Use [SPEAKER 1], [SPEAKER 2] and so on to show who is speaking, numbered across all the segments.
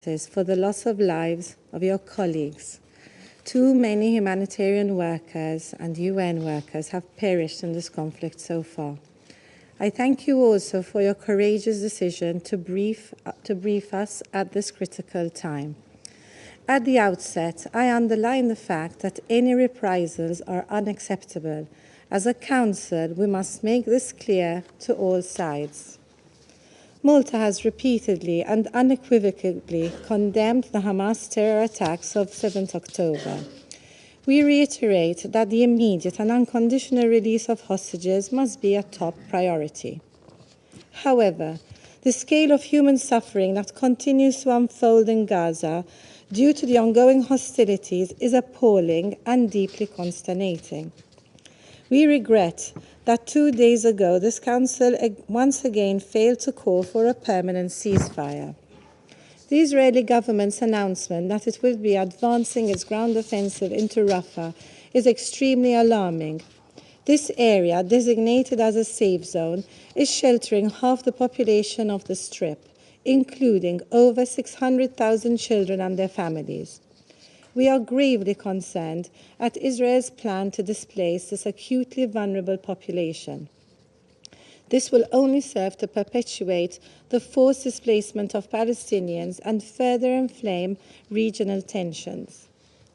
[SPEAKER 1] for the loss of lives of your colleagues. Too many humanitarian workers and UN workers have perished in this conflict so far. I thank you also for your courageous decision to brief us at this critical time. At the outset, I underline the fact that any reprisals are unacceptable. As a Council, we must make this clear to all sides. Malta has repeatedly and unequivocally condemned the Hamas terror attacks of 7th October. We reiterate that the immediate and unconditional release of hostages must be a top priority. However, the scale of human suffering that continues to unfold in Gaza due to the ongoing hostilities is appalling and deeply consternating. We regret that 2 days ago this Council once again failed to call for a permanent ceasefire. The Israeli government's announcement that it will be advancing its ground offensive into Rafah is extremely alarming. This area, designated as a safe zone, is sheltering half the population of the Strip, including over 600,000 children and their families. We are gravely concerned at Israel's plan to displace this acutely vulnerable population. This will only serve to perpetuate the forced displacement of Palestinians and further inflame regional tensions.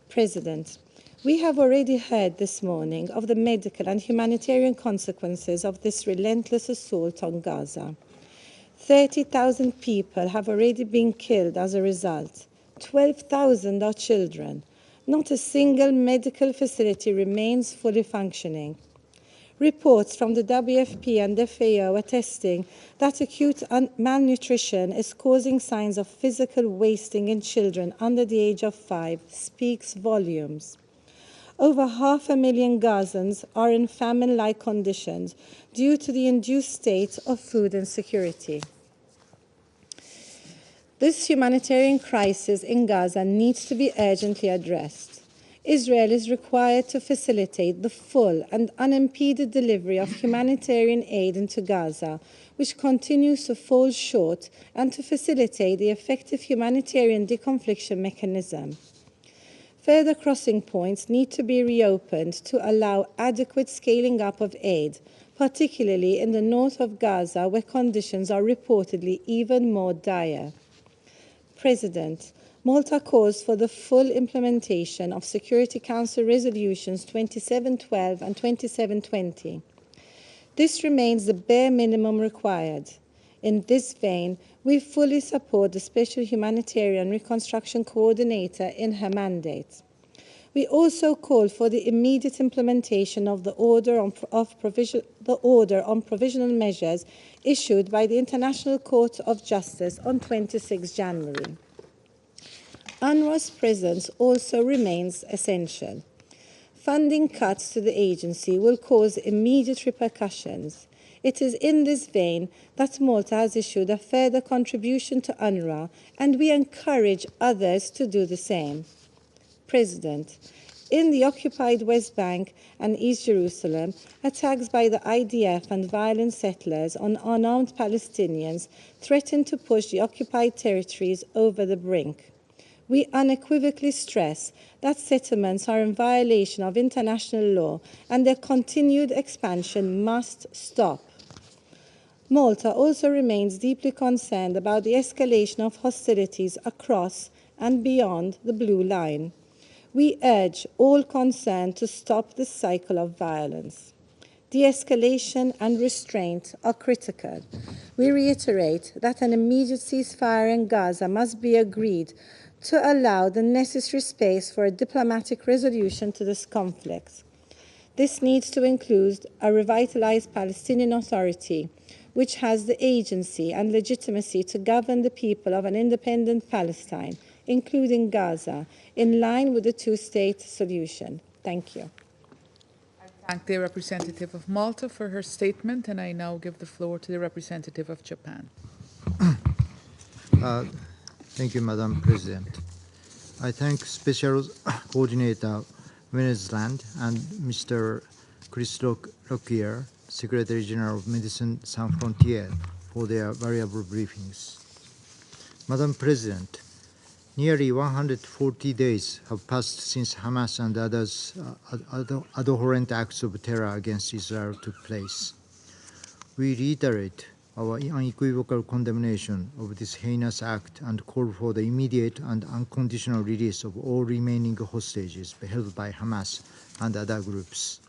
[SPEAKER 1] President, we have already heard this morning of the medical and humanitarian consequences of this relentless assault on Gaza. 30,000 people have already been killed as a result. 12,000 are children. Not a single medical facility remains fully functioning. Reports from the WFP and FAO attesting that acute malnutrition is causing signs of physical wasting in children under the age of 5 speaks volumes. Over 500,000 Gazans are in famine-like conditions due to the induced state of food insecurity. This humanitarian crisis in Gaza needs to be urgently addressed. Israel is required to facilitate the full and unimpeded delivery of humanitarian aid into Gaza, which continues to fall short, and to facilitate the effective humanitarian deconfliction mechanism. Further crossing points need to be reopened to allow adequate scaling up of aid, particularly in the north of Gaza, where conditions are reportedly even more dire. President, Malta calls for the full implementation of Security Council Resolutions 2712 and 2720. This remains the bare minimum required. In this vein, we fully support the Special Humanitarian Reconstruction Coordinator in her mandate. We also call for the immediate implementation of the Order on Provisional Measures issued by the International Court of Justice on 26 January. UNRWA's presence also remains essential. Funding cuts to the agency will cause immediate repercussions. It is in this vein that Malta has issued a further contribution to UNRWA, and we encourage others to do the same. President, in the occupied West Bank and East Jerusalem, attacks by the IDF and violent settlers on unarmed Palestinians threaten to push the occupied territories over the brink. We unequivocally stress that settlements are in violation of international law and their continued expansion must stop. Malta also remains deeply concerned about the escalation of hostilities across and beyond the Blue Line. We urge all concerned to stop this cycle of violence. De-escalation and restraint are critical. We reiterate that an immediate ceasefire in Gaza must be agreed to allow the necessary space for a diplomatic resolution to this conflict. This needs to include a revitalized Palestinian Authority, which has the agency and legitimacy to govern the people of an independent Palestine, including Gaza, in line with the two-state solution. Thank you.
[SPEAKER 2] I thank the representative of Malta for her statement, and I now give the floor to the representative of Japan.
[SPEAKER 3] Thank you, Madam President. I thank Special Coordinator Venezueland and Mr. Chris Lockyer, Secretary General of Medicine Sans Frontières, for their variable briefings. Madam President, Nearly 140 days have passed since Hamas and others abhorrent acts of terror against Israel took place. We reiterate our unequivocal condemnation of this heinous act and call for the immediate and unconditional release of all remaining hostages held by Hamas and other groups.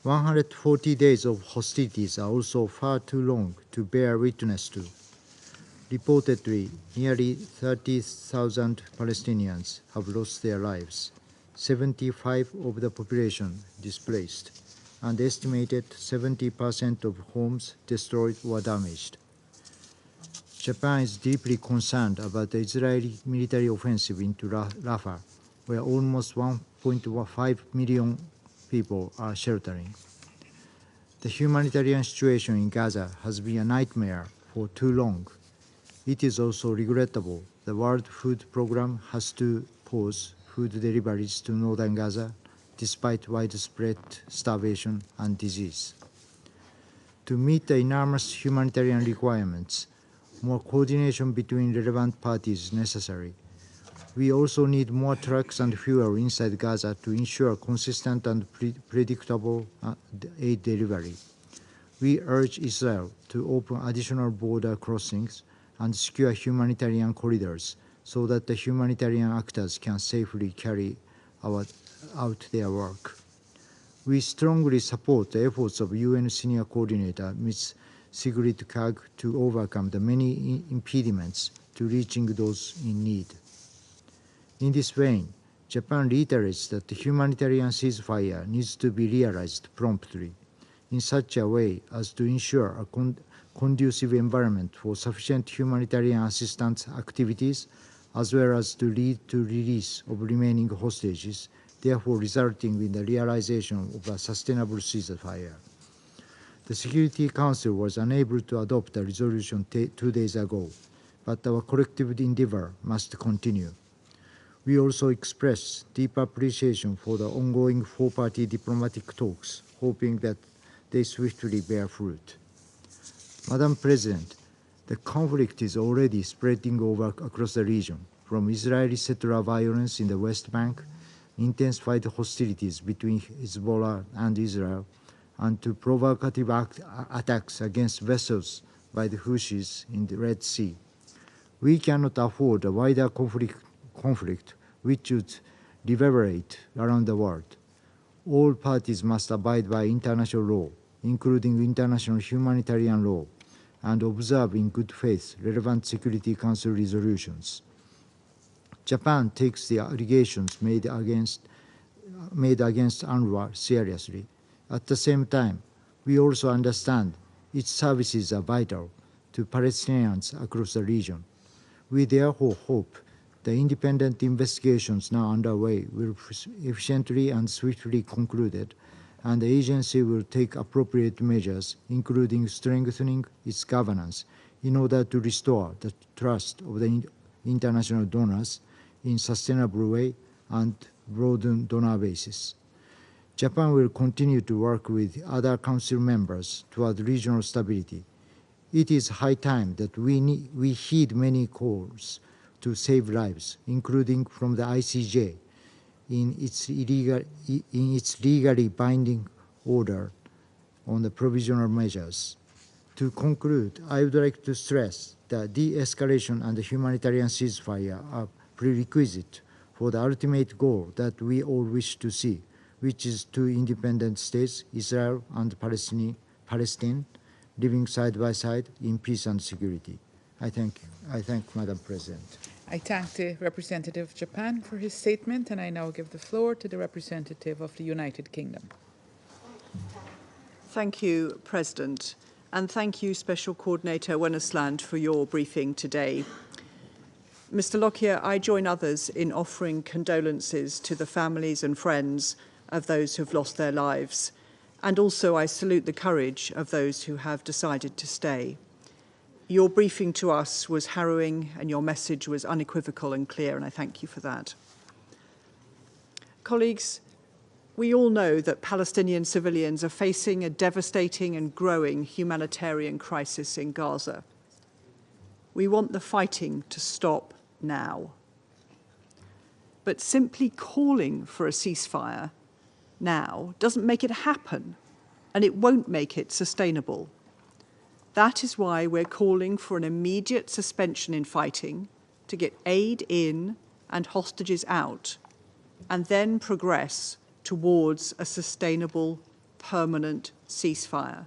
[SPEAKER 3] 140 days of hostilities are also far too long to bear witness to. Reportedly, nearly 30,000 Palestinians have lost their lives, 75% of the population displaced, and estimated 70% of homes destroyed or damaged. Japan is deeply concerned about the Israeli military offensive into Rafah, where almost 1.5 million people are sheltering. The humanitarian situation in Gaza has been a nightmare for too long. It is also regrettable the World Food Programme has to pause food deliveries to northern Gaza despite widespread starvation and disease. To meet the enormous humanitarian requirements, more coordination between relevant parties is necessary. We also need more trucks and fuel inside Gaza to ensure consistent and predictable aid delivery. We urge Israel to open additional border crossings and secure humanitarian corridors so that the humanitarian actors can safely carry out their work. We strongly support the efforts of UN Senior Coordinator Ms. Sigrid Kaag to overcome the many impediments to reaching those in need. In this vein, Japan reiterates that the humanitarian ceasefire needs to be realized promptly in such a way as to ensure a conducive environment for sufficient humanitarian assistance activities, as well as to lead to release of remaining hostages, therefore resulting in the realization of a sustainable ceasefire. The Security Council was unable to adopt a resolution 2 days ago, but our collective endeavor must continue. We also express deep appreciation for the ongoing four-party diplomatic talks, hoping that they swiftly bear fruit. Madam President, the conflict is already spreading across the region, from Israeli settler violence in the West Bank, intensified hostilities between Hezbollah and Israel, and to provocative attacks against vessels by the Houthis in the Red Sea. We cannot afford a wider conflict which would reverberate around the world. All parties must abide by international law, including international humanitarian law, and observe in good faith relevant Security Council resolutions. Japan takes the allegations made against UNRWA seriously. At the same time, we also understand its services are vital to Palestinians across the region. We therefore hope the independent investigations now underway will be efficiently and swiftly concluded, and the agency will take appropriate measures, including strengthening its governance, in order to restore the trust of the international donors in a sustainable way and broaden donor bases. Japan will continue to work with other Council members toward regional stability. It is high time that we heed many calls to save lives, including from the ICJ, in its legally binding order on the provisional measures. To conclude, I would like to stress that de-escalation and the humanitarian ceasefire are prerequisite for the ultimate goal that we all wish to see, which is two independent states, Israel and Palestine, living side by side in peace and security. I thank Madam President.
[SPEAKER 2] I thank the representative of Japan for his statement, and I now give the floor to the representative of the United Kingdom.
[SPEAKER 4] Thank you, President, and thank you, Special Coordinator Wennesland, for your briefing today. Mr. Lockyer, I join others in offering condolences to the families and friends of those who have lost their lives, and also I salute the courage of those who have decided to stay. Your briefing to us was harrowing and your message was unequivocal and clear, and I thank you for that. Colleagues, we all know that Palestinian civilians are facing a devastating and growing humanitarian crisis in Gaza. We want the fighting to stop now. But simply calling for a ceasefire now doesn't make it happen, and it won't make it sustainable. That is why we're calling for an immediate suspension in fighting to get aid in and hostages out, and then progress towards a sustainable, permanent ceasefire,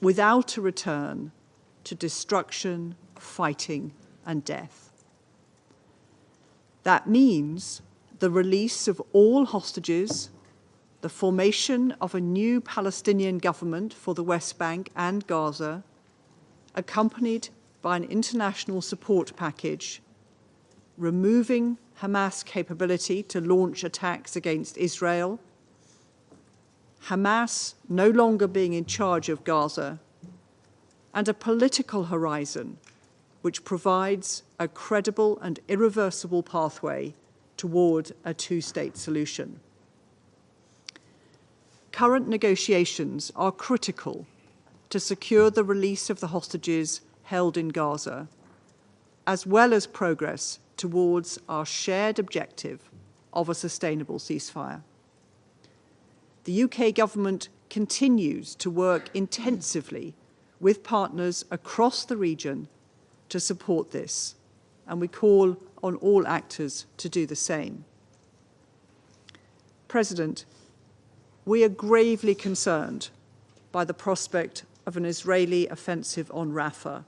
[SPEAKER 4] without a return to destruction, fighting, and death. That means the release of all hostages, the formation of a new Palestinian government for the West Bank and Gaza, accompanied by an international support package, removing Hamas' capability to launch attacks against Israel, Hamas no longer being in charge of Gaza, and a political horizon which provides a credible and irreversible pathway toward a two-state solution. Current negotiations are critical to secure the release of the hostages held in Gaza, as well as progress towards our shared objective of a sustainable ceasefire. The UK government continues to work intensively with partners across the region to support this, and we call on all actors to do the same. President, we are gravely concerned by the prospect of an Israeli offensive on Rafah,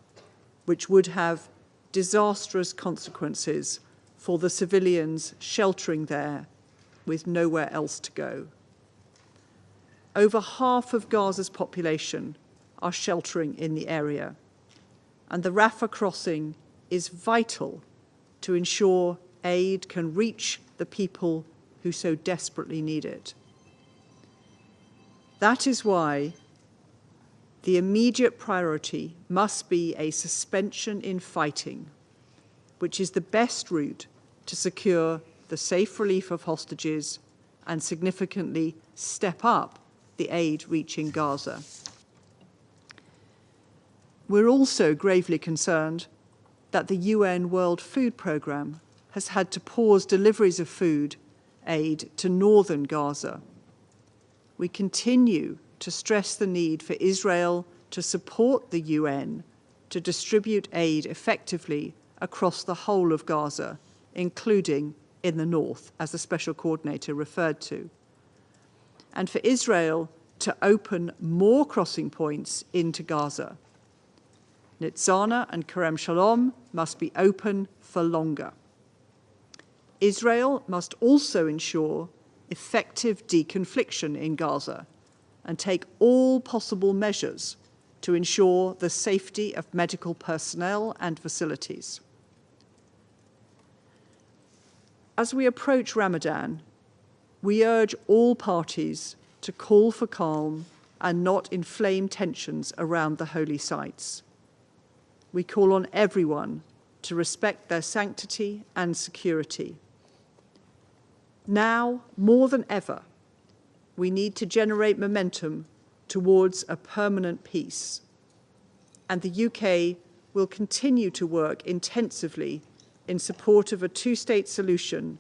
[SPEAKER 4] which would have disastrous consequences for the civilians sheltering there with nowhere else to go. Over half of Gaza's population are sheltering in the area, and the Rafah crossing is vital to ensure aid can reach the people who so desperately need it. That is why the immediate priority must be a suspension in fighting, which is the best route to secure the safe relief of hostages and significantly step up the aid reaching Gaza. We're also gravely concerned that the UN World Food Programme has had to pause deliveries of food aid to northern Gaza. We continue to stress the need for Israel to support the UN to distribute aid effectively across the whole of Gaza, including in the north, as the Special Coordinator referred to, and for Israel to open more crossing points into Gaza. Nitzana and Kerem Shalom must be open for longer. Israel must also ensure effective deconfliction in Gaza and take all possible measures to ensure the safety of medical personnel and facilities. As we approach Ramadan, we urge all parties to call for calm and not inflame tensions around the holy sites. We call on everyone to respect their sanctity and security. Now, more than ever, we need to generate momentum towards a permanent peace, and the UK will continue to work intensively in support of a two-state solution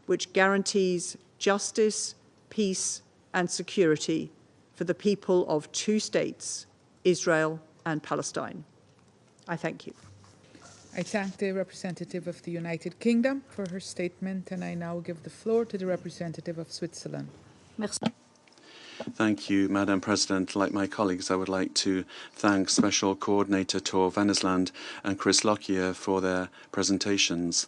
[SPEAKER 4] which guarantees justice, peace, and security for the people of two states, Israel and Palestine. I thank you.
[SPEAKER 2] I thank the representative of the United Kingdom for her statement, and I now give the floor to the representative of Switzerland.
[SPEAKER 5] Merci.
[SPEAKER 6] Thank you, Madam President. Like my colleagues, I would like to thank Special Coordinator Tor Vennesland and Chris Lockyer for their presentations,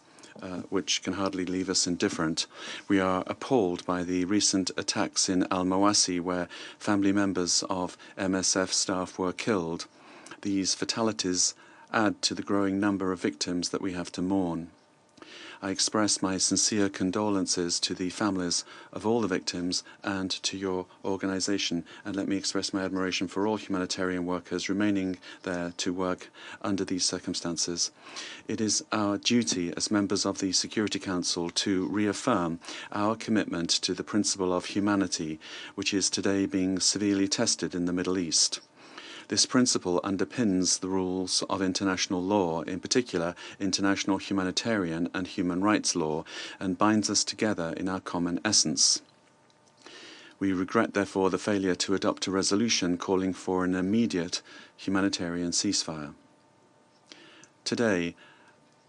[SPEAKER 6] which can hardly leave us indifferent. We are appalled by the recent attacks in Al-Mawasi, where family members of MSF staff were killed. These fatalities add to the growing number of victims that we have to mourn. I express my sincere condolences to the families of all the victims and to your organisation, and let me express my admiration for all humanitarian workers remaining there to work under these circumstances. It is our duty as members of the Security Council to reaffirm our commitment to the principle of humanity, which is today being severely tested in the Middle East. This principle underpins the rules of international law, in particular international humanitarian and human rights law, and binds us together in our common essence. We regret, therefore, the failure to adopt a resolution calling for an immediate humanitarian ceasefire. Today,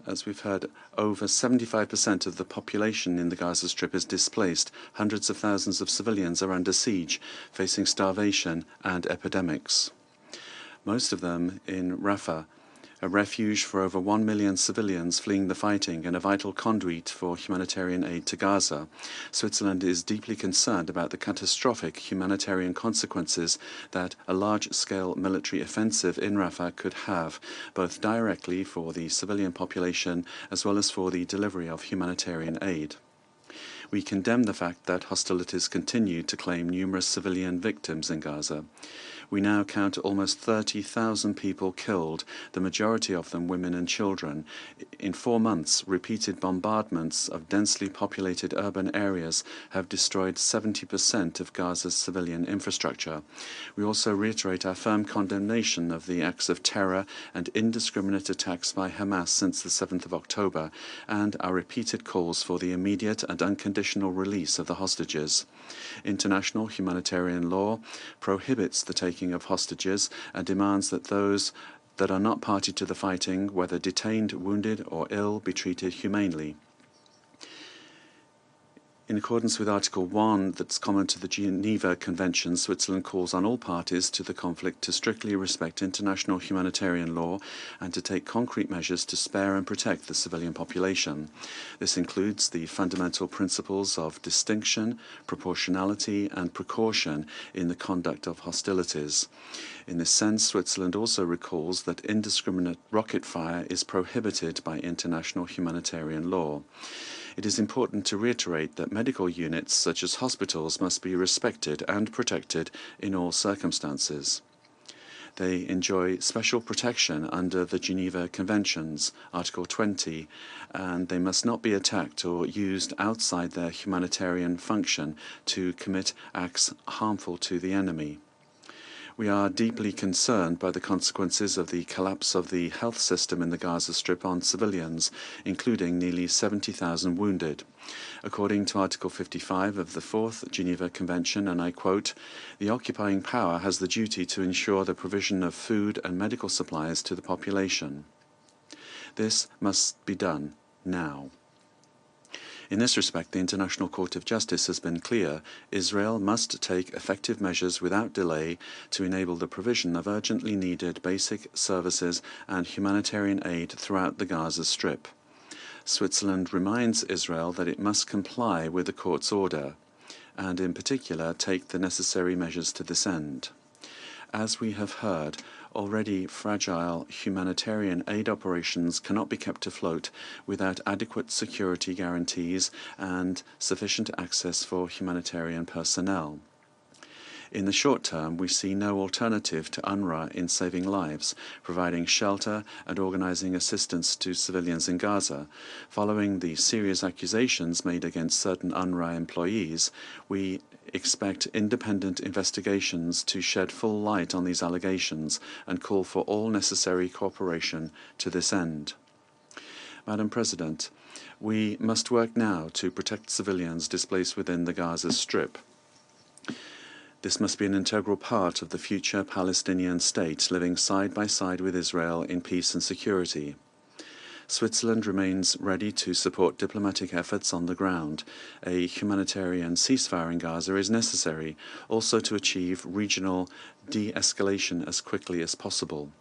[SPEAKER 6] as we've heard, over 75% of the population in the Gaza Strip is displaced. Hundreds of thousands of civilians are under siege, facing starvation and epidemics. Most of them in Rafah, a refuge for over 1 million civilians fleeing the fighting and a vital conduit for humanitarian aid to Gaza. Switzerland is deeply concerned about the catastrophic humanitarian consequences that a large-scale military offensive in Rafah could have, both directly for the civilian population as well as for the delivery of humanitarian aid. We condemn the fact that hostilities continue to claim numerous civilian victims in Gaza. We now count almost 30,000 people killed, the majority of them women and children. In 4 months, repeated bombardments of densely populated urban areas have destroyed 70% of Gaza's civilian infrastructure. We also reiterate our firm condemnation of the acts of terror and indiscriminate attacks by Hamas since the 7th of October, and our repeated calls for the immediate and unconditional release of the hostages. International humanitarian law prohibits the taking of hostages and demands that those that are not party to the fighting, whether detained, wounded or ill, be treated humanely. In accordance with Article 1 that's common to the Geneva Convention, Switzerland calls on all parties to the conflict to strictly respect international humanitarian law and to take concrete measures to spare and protect the civilian population. This includes the fundamental principles of distinction, proportionality and precaution in the conduct of hostilities. In this sense, Switzerland also recalls that indiscriminate rocket fire is prohibited by international humanitarian law. It is important to reiterate that medical units, such as hospitals, must be respected and protected in all circumstances. They enjoy special protection under the Geneva Conventions, Article 20, and they must not be attacked or used outside their humanitarian function to commit acts harmful to the enemy. We are deeply concerned by the consequences of the collapse of the health system in the Gaza Strip on civilians, including nearly 70,000 wounded. According to Article 55 of the Fourth Geneva Convention, and I quote, "The occupying power has the duty to ensure the provision of food and medical supplies to the population. This must be done now." In this respect, the International Court of Justice has been clear. Israel must take effective measures without delay to enable the provision of urgently needed basic services and humanitarian aid throughout the Gaza Strip. Switzerland reminds Israel that it must comply with the court's order, and in particular take the necessary measures to this end. As we have heard, already fragile humanitarian aid operations cannot be kept afloat without adequate security guarantees and sufficient access for humanitarian personnel. In the short term, we see no alternative to UNRWA in saving lives, providing shelter and organizing assistance to civilians in Gaza. Following the serious accusations made against certain UNRWA employees, we expect independent investigations to shed full light on these allegations and call for all necessary cooperation to this end. Madam President, we must work now to protect civilians displaced within the Gaza Strip. This must be an integral part of the future Palestinian state, living side by side with Israel in peace and security. Switzerland remains ready to support diplomatic efforts on the ground. A humanitarian ceasefire in Gaza is necessary, also to achieve regional de-escalation as quickly as possible.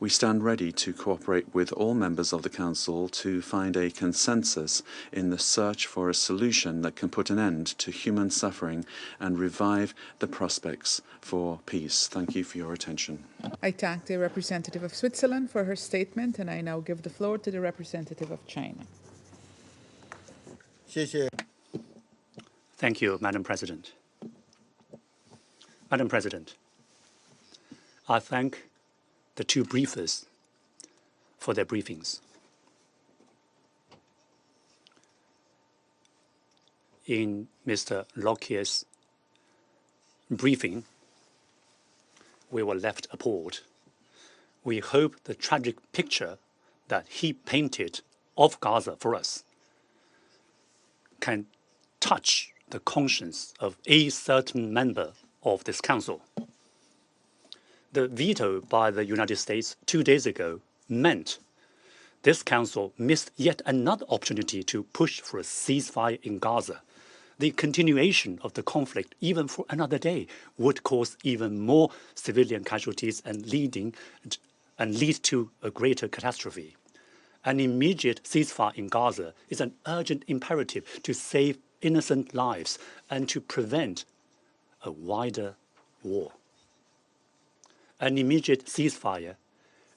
[SPEAKER 6] We stand ready to cooperate with all members of the Council to find a consensus in the search for a solution that can put an end to human suffering and revive the prospects for peace. Thank you for your attention.
[SPEAKER 2] I thank the representative of Switzerland for her statement, and I now give the floor to the representative of China.
[SPEAKER 5] Thank you, Madam President. Madam President, I thank the two briefers for their briefings. In Mr. Lockyer's briefing, we were left appalled. We hope the tragic picture that he painted of Gaza for us can touch the conscience of a certain member of this council. The veto by the United States 2 days ago meant this council missed yet another opportunity to push for a ceasefire in Gaza. The continuation of the conflict, even for another day, would cause even more civilian casualties and lead to a greater catastrophe. An immediate ceasefire in Gaza is an urgent imperative to save innocent lives and to prevent a wider war. An immediate ceasefire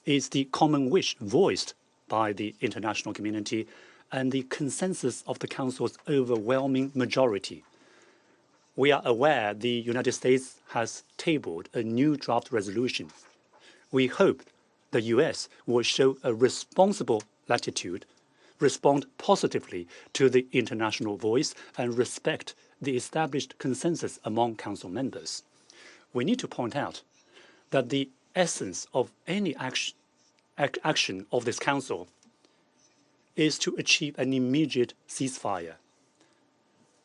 [SPEAKER 5] is the common wish voiced by the international community and the consensus of the Council's overwhelming majority. We are aware the United States has tabled a new draft resolution. We hope the US will show a responsible latitude, respond positively to the international voice, and respect the established consensus among Council members. We need to point out that the essence of any action of this Council is to achieve an immediate ceasefire.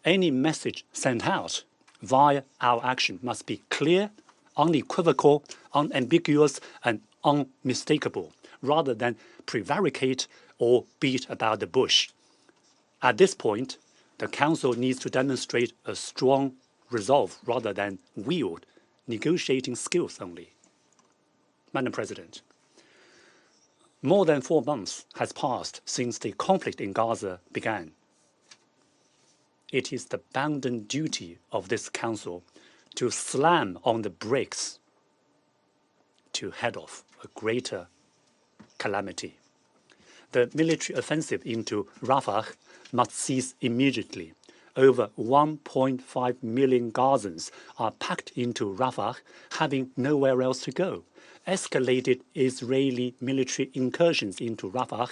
[SPEAKER 5] Any message sent out via our action must be clear, unequivocal, unambiguous, and unmistakable, rather than prevaricate or beat about the bush. At this point, the Council needs to demonstrate a strong resolve rather than wield negotiating skills only. Madam President, more than 4 months has passed since the conflict in Gaza began. It is the bounden duty of this Council to slam on the brakes to head off a greater calamity. The military offensive into Rafah must cease immediately. Over 1.5 million Gazans are packed into Rafah, having nowhere else to go. Escalated Israeli military incursions into Rafah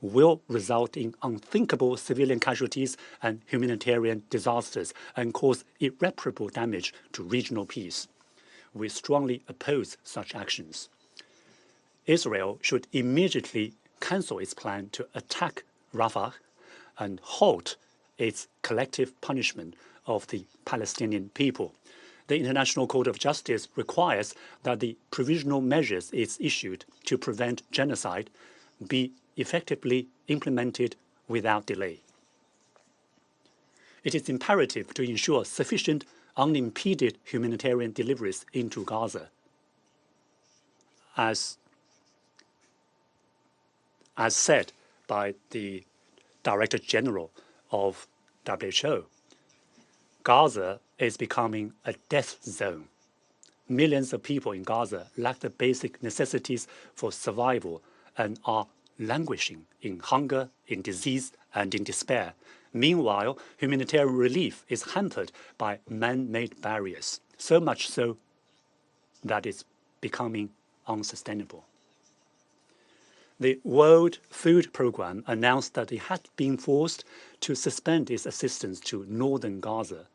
[SPEAKER 5] will result in unthinkable civilian casualties and humanitarian disasters and cause irreparable damage to regional peace. We strongly oppose such actions. Israel should immediately cancel its plan to attack Rafah and halt its collective punishment of the Palestinian people. The International Court of Justice requires that the provisional measures it's issued to prevent genocide be effectively implemented without delay. It is imperative to ensure sufficient unimpeded humanitarian deliveries into Gaza. As said by the Director General of WHO, Gaza is becoming a death zone. Millions of people in Gaza lack the basic necessities for survival and are languishing in hunger, in disease, and in despair. Meanwhile, humanitarian relief is hampered by man-made barriers, so much so that it's becoming unsustainable. The World Food Programme announced that it had been forced to suspend its assistance to northern Gaza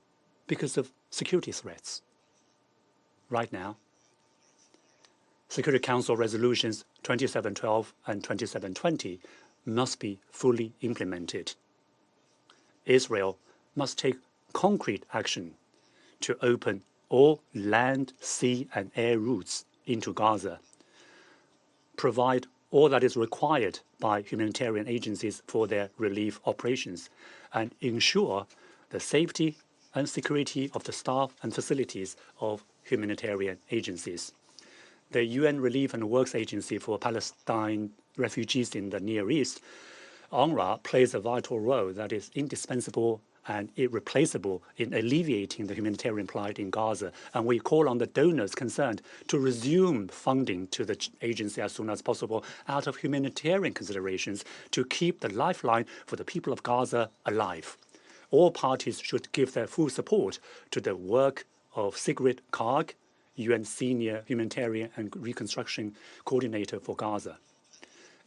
[SPEAKER 5] because of security threats. Right now, Security Council resolutions 2712 and 2720 must be fully implemented. Israel must take concrete action to open all land, sea, and air routes into Gaza, provide all that is required by humanitarian agencies for their relief operations, and ensure the safety and security of the staff and facilities of humanitarian agencies. The UN Relief and Works Agency for Palestine refugees in the Near East, UNRWA, plays a vital role that is indispensable and irreplaceable in alleviating the humanitarian plight in Gaza. And we call on the donors concerned to resume funding to the agency as soon as possible out of humanitarian considerations to keep the lifeline for the people of Gaza alive. All parties should give their full support to the work of Sigrid Kaag, UN Senior Humanitarian and Reconstruction Coordinator for Gaza.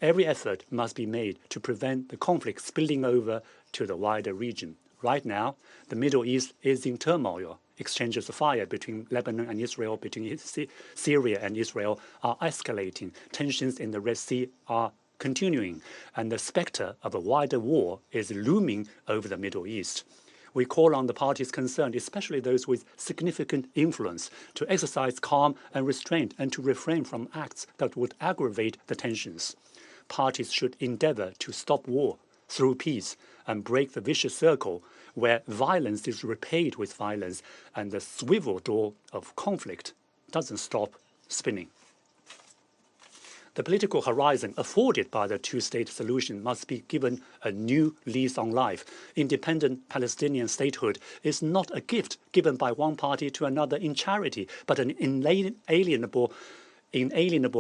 [SPEAKER 5] Every effort must be made to prevent the conflict spilling over to the wider region. Right now, the Middle East is in turmoil. exchanges of fire between Lebanon and Israel, between Syria and Israel are escalating. Tensions in the Red Sea are continuing, and the specter of a wider war is looming over the Middle East. We call on the parties concerned, especially those with significant influence, to exercise calm and restraint and to refrain from acts that would aggravate the tensions. Parties should endeavor to stop war through peace and break the vicious circle where violence is repaid with violence and the swivel door of conflict doesn't stop spinning. The political horizon afforded by the two-state solution must be given a new lease on life. Independent Palestinian statehood is not a gift given by one party to another in charity, but an inalienable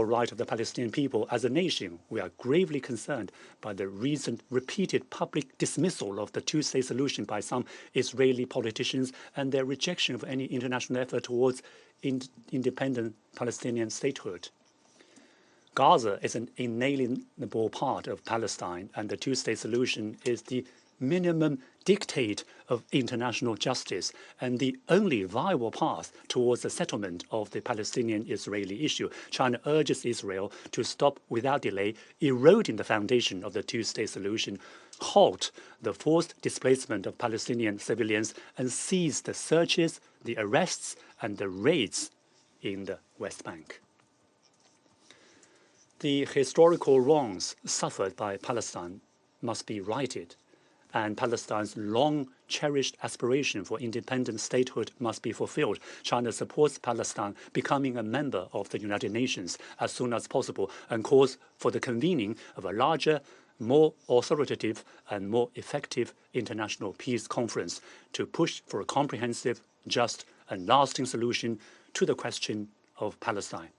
[SPEAKER 5] right of the Palestinian people as a nation. We are gravely concerned by the recent repeated public dismissal of the two-state solution by some Israeli politicians and their rejection of any international effort towards independent Palestinian statehood. Gaza is an inalienable part of Palestine, and the two-state solution is the minimum dictate of international justice and the only viable path towards the settlement of the Palestinian-Israeli issue. China urges Israel to stop without delay eroding the foundation of the two-state solution, halt the forced displacement of Palestinian civilians, and cease the searches, the arrests, and the raids in the West Bank. The historical wrongs suffered by Palestine must be righted, and Palestine's long-cherished aspiration for independent statehood must be fulfilled. China supports Palestine becoming a member of the United Nations as soon as possible and calls for the convening of a larger, more authoritative and more effective international peace conference to push for a comprehensive, just and lasting solution to the question of Palestine.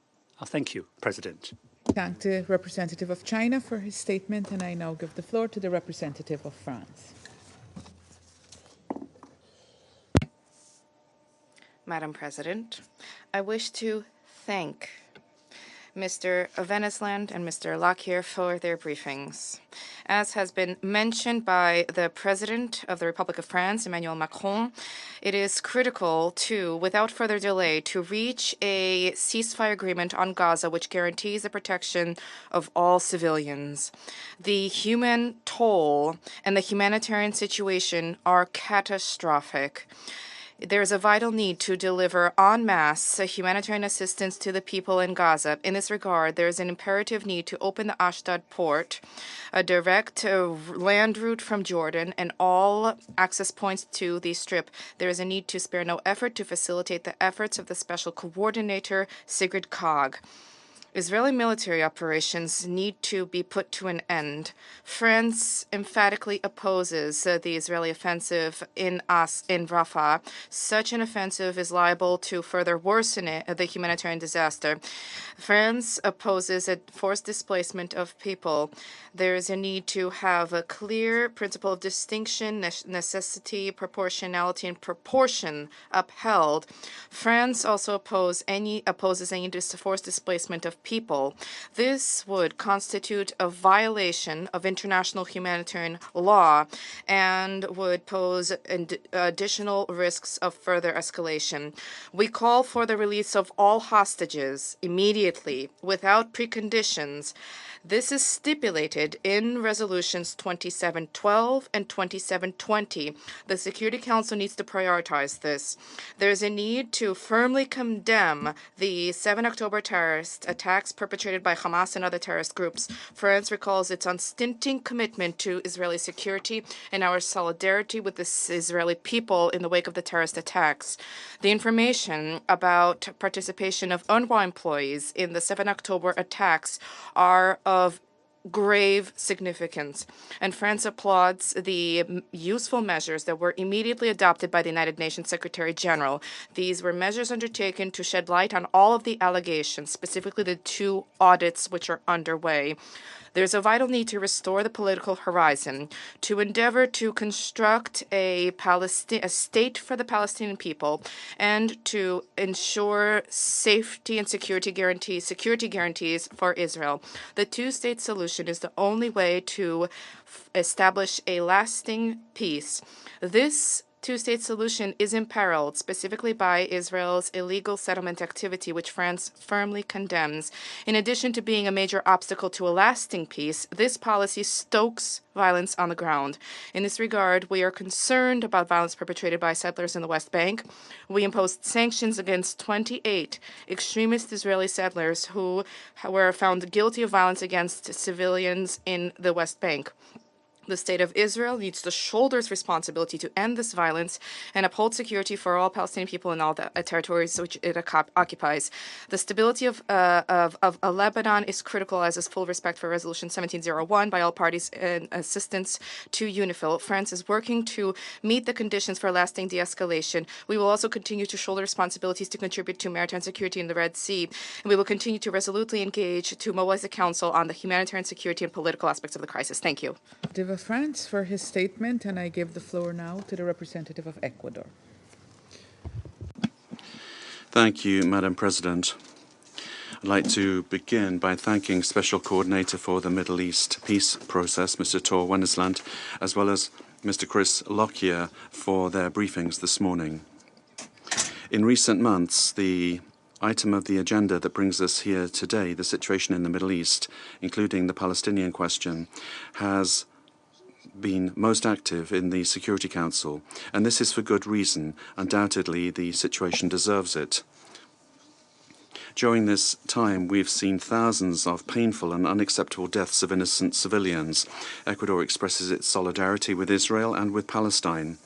[SPEAKER 5] Thank you, President.
[SPEAKER 2] Thank the representative of China for his statement, and I now give the floor to the representative of France.
[SPEAKER 7] Madam President, I wish to thank Mr. Venesland and Mr. Lockyer for their briefings. As has been mentioned by the President of the Republic of France, Emmanuel Macron, it is critical to, without further delay, to reach a ceasefire agreement on Gaza which guarantees the protection of all civilians. The human toll and the humanitarian situation are catastrophic. There is a vital need to deliver en masse humanitarian assistance to the people in Gaza. In this regard, there is an imperative need to open the Ashdod port, a direct land route from Jordan, and all access points to the Strip. There is a need to spare no effort to facilitate the efforts of the Special Coordinator, Sigrid Kaag. Israeli military operations need to be put to an end. France emphatically opposes the Israeli offensive in Rafah. Such an offensive is liable to further worsen the humanitarian disaster. France opposes a forced displacement of people. There is a need to have a clear principle of distinction, necessity, proportionality, and proportion upheld. France also opposes any forced displacement of people. This would constitute a violation of international humanitarian law and would pose additional risks of further escalation. We call for the release of all hostages immediately, without preconditions. This is stipulated in resolutions 2712 and 2720. The Security Council needs to prioritize this. There is a need to firmly condemn the 7 October terrorist attacks perpetrated by Hamas and other terrorist groups. France recalls its unstinting commitment to Israeli security and our solidarity with the Israeli people in the wake of the terrorist attacks. The information about participation of UNRWA employees in the 7 October attacks are of grave significance, and France applauds the useful measures that were immediately adopted by the United Nations Secretary General. These were measures undertaken to shed light on all of the allegations, specifically the 2 audits which are underway. There's a vital need to restore the political horizon, to endeavor to construct a state for the Palestinian people, and to ensure safety and security guarantees for Israel. The two-state solution is the only way to establish a lasting peace. This two-state solution is imperiled, specifically by Israel's illegal settlement activity, which France firmly condemns. In addition to being a major obstacle to a lasting peace, this policy stokes violence on the ground. In this regard, we are concerned about violence perpetrated by settlers in the West Bank. We imposed sanctions against 28 extremist Israeli settlers who were found guilty of violence against civilians in the West Bank. The State of Israel needs to shoulder its responsibility to end this violence and uphold security for all Palestinian people in all the territories which it occupies. The stability of Lebanon is critical, as is full respect for Resolution 1701 by all parties and assistance to UNIFIL. France is working to meet the conditions for lasting de-escalation. We will also continue to shoulder responsibilities to contribute to maritime security in the Red Sea, and we will continue to resolutely engage to mobilize the Council on the humanitarian security and political aspects of the crisis. Thank you.
[SPEAKER 2] Of France for his statement, and I give the floor now to the representative of Ecuador.
[SPEAKER 6] Thank you, Madam President. I'd like to begin by thanking Special Coordinator for the Middle East Peace Process, Mr. Tor Wennesland, as well as Mr. Chris Lockyer for their briefings this morning. In recent months, the item of the agenda that brings us here today, the situation in the Middle East, including the Palestinian question, has been most active in the Security Council, and this is for good reason. Undoubtedly, the situation deserves it. During this time, we've seen thousands of painful and unacceptable deaths of innocent civilians. Ecuador expresses its solidarity with Israel and with Palestine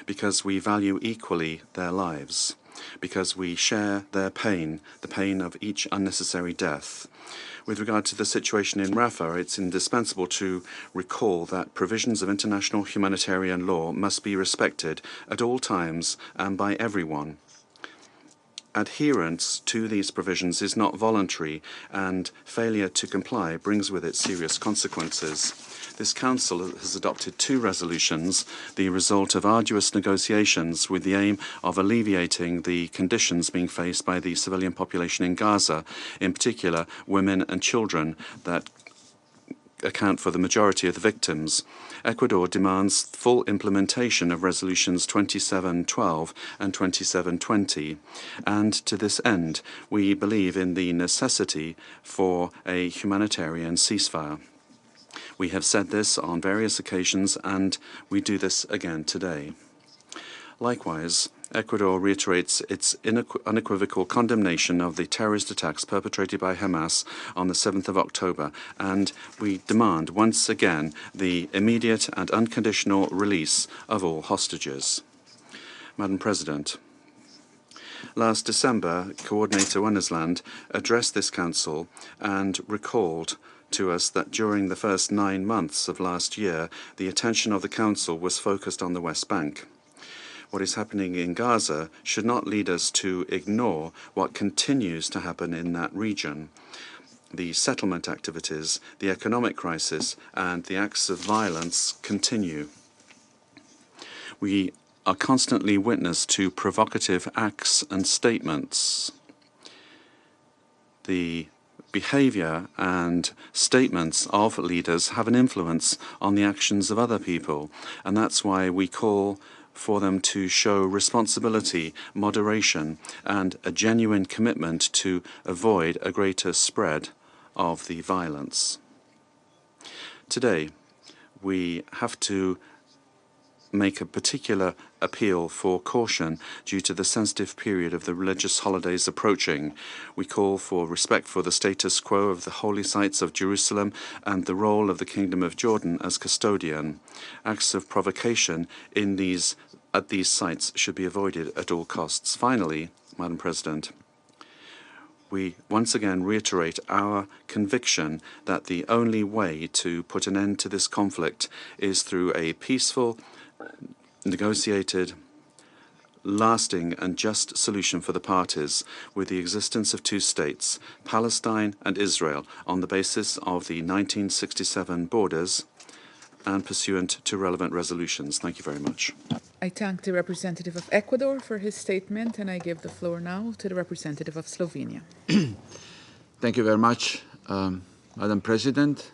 [SPEAKER 6] because we value equally their lives, because we share their pain, the pain of each unnecessary death. With regard to the situation in Rafah, it's indispensable to recall that provisions of international humanitarian law must be respected at all times and by everyone. Adherence to these provisions is not voluntary, and failure to comply brings with it serious consequences. This Council has adopted 2 resolutions, the result of arduous negotiations with the aim of alleviating the conditions being faced by the civilian population in Gaza, in particular women and children that account for the majority of the victims. Ecuador demands full implementation of Resolutions 2712 and 2720, and to this end, we believe in the necessity for a humanitarian ceasefire. We have said this on various occasions, and we do this again today. Likewise, Ecuador reiterates its unequivocal condemnation of the terrorist attacks perpetrated by Hamas on the 7th of October, and we demand once again the immediate and unconditional release of all hostages. Madam President, last December, Coordinator Wennesland addressed this Council and recalled to us that during the first 9 months of last year, the attention of the Council was focused on the West Bank. What is happening in Gaza should not lead us to ignore what continues to happen in that region. The settlement activities, the economic crisis, and the acts of violence continue. We are constantly witness to provocative acts and statements. The behavior and statements of leaders have an influence on the actions of other people, and that's why we call for them to show responsibility, moderation, and a genuine commitment to avoid a greater spread of the violence. Today, we have to make a particular appeal for caution due to the sensitive period of the religious holidays approaching. We call for respect for the status quo of the holy sites of Jerusalem and the role of the Kingdom of Jordan as custodian. Acts of provocation at these sites should be avoided at all costs. Finally, Madam President, we once again reiterate our conviction that the only way to put an end to this conflict is through a peaceful, negotiated, lasting and just solution for the parties, with the existence of 2 states, Palestine and Israel, on the basis of the 1967 borders and pursuant to relevant resolutions. Thank you very much.
[SPEAKER 2] I thank the representative of Ecuador for his statement, and I give the floor now to the representative of Slovenia.
[SPEAKER 8] Thank you very much, Madam President.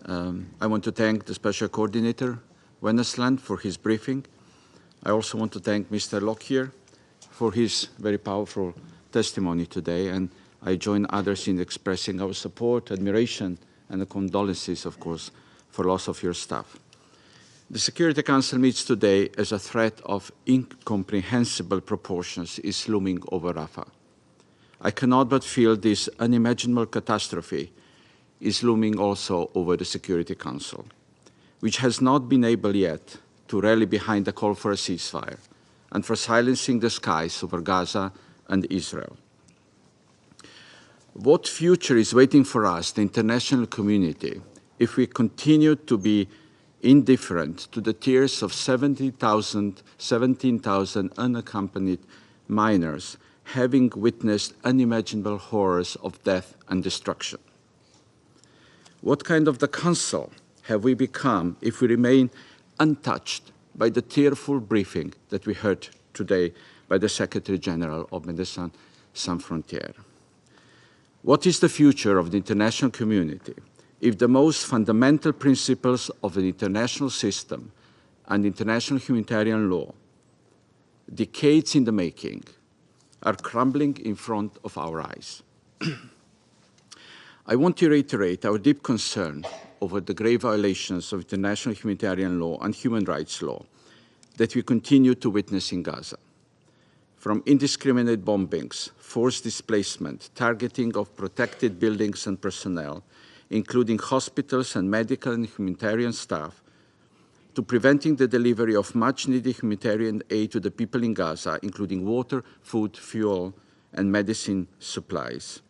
[SPEAKER 8] I want to thank the Special Coordinator, Wennesland, for his briefing. I also want to thank Mr. Lockyer for his very powerful testimony today, and I join others in expressing our support, admiration, and the condolences, of course, for loss of your staff. The Security Council meets today as a threat of incomprehensible proportions is looming over Rafah. I cannot but feel this unimaginable catastrophe is looming also over the Security Council, which has not been able yet to rally behind the call for a ceasefire and for silencing the skies over Gaza and Israel. What future is waiting for us, the international community, if we continue to be indifferent to the tears of 17,000 unaccompanied minors having witnessed unimaginable horrors of death and destruction? What kind of the Council have we become if we remain untouched by the tearful briefing that we heard today by the Secretary General of Médecins Sans Frontières? What is the future of the international community if the most fundamental principles of the international system and international humanitarian law, decades in the making, are crumbling in front of our eyes? I want to reiterate our deep concern over the grave violations of international humanitarian law and human rights law that we continue to witness in Gaza. From indiscriminate bombings, forced displacement, targeting of protected buildings and personnel, including hospitals and medical and humanitarian staff, to preventing the delivery of much-needed humanitarian aid to the people in Gaza, including water, food, fuel, and medicine supplies.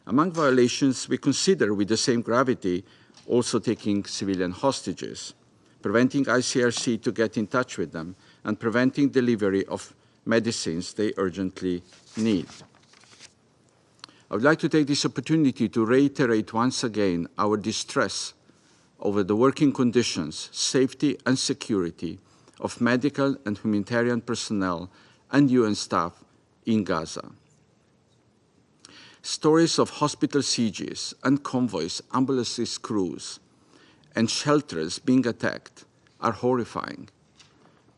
[SPEAKER 8] Among violations, we consider with the same gravity also taking civilian hostages, preventing ICRC to get in touch with them, and preventing delivery of medicines they urgently need. I would like to take this opportunity to reiterate once again our distress over the working conditions, safety, and security of medical and humanitarian personnel and UN staff in Gaza. Stories of hospital sieges and convoys, ambulances, crews, and shelters being attacked are horrifying.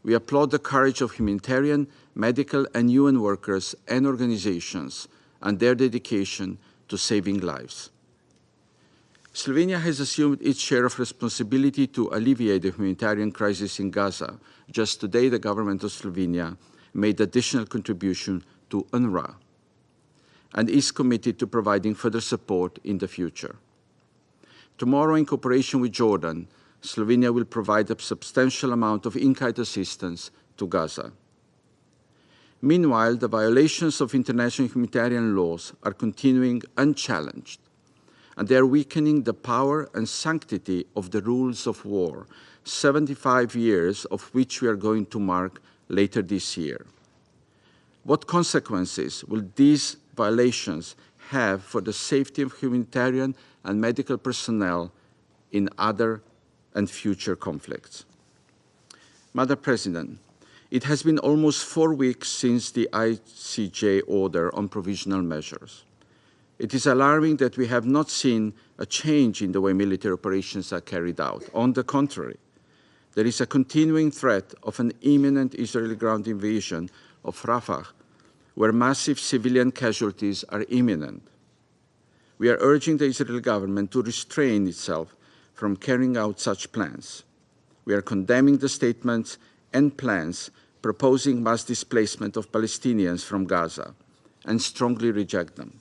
[SPEAKER 8] We applaud the courage of humanitarian, medical, and UN workers and organizations and their dedication to saving lives. Slovenia has assumed its share of responsibility to alleviate the humanitarian crisis in Gaza. Just today, the government of Slovenia made additional contribution to UNRWA and is committed to providing further support in the future. Tomorrow, in cooperation with Jordan, Slovenia will provide a substantial amount of in-kind assistance to Gaza. Meanwhile, the violations of international humanitarian laws are continuing unchallenged, and they are weakening the power and sanctity of the rules of war, 75 years of which we are going to mark later this year. What consequences will these violations have for the safety of humanitarian and medical personnel in other and future conflicts? Madam President, it has been almost 4 weeks since the ICJ order on provisional measures. It is alarming that we have not seen a change in the way military operations are carried out. On the contrary, there is a continuing threat of an imminent Israeli ground invasion of Rafah, where massive civilian casualties are imminent. We are urging the Israeli government to restrain itself from carrying out such plans. We are condemning the statements and plans proposing mass displacement of Palestinians from Gaza and strongly reject them.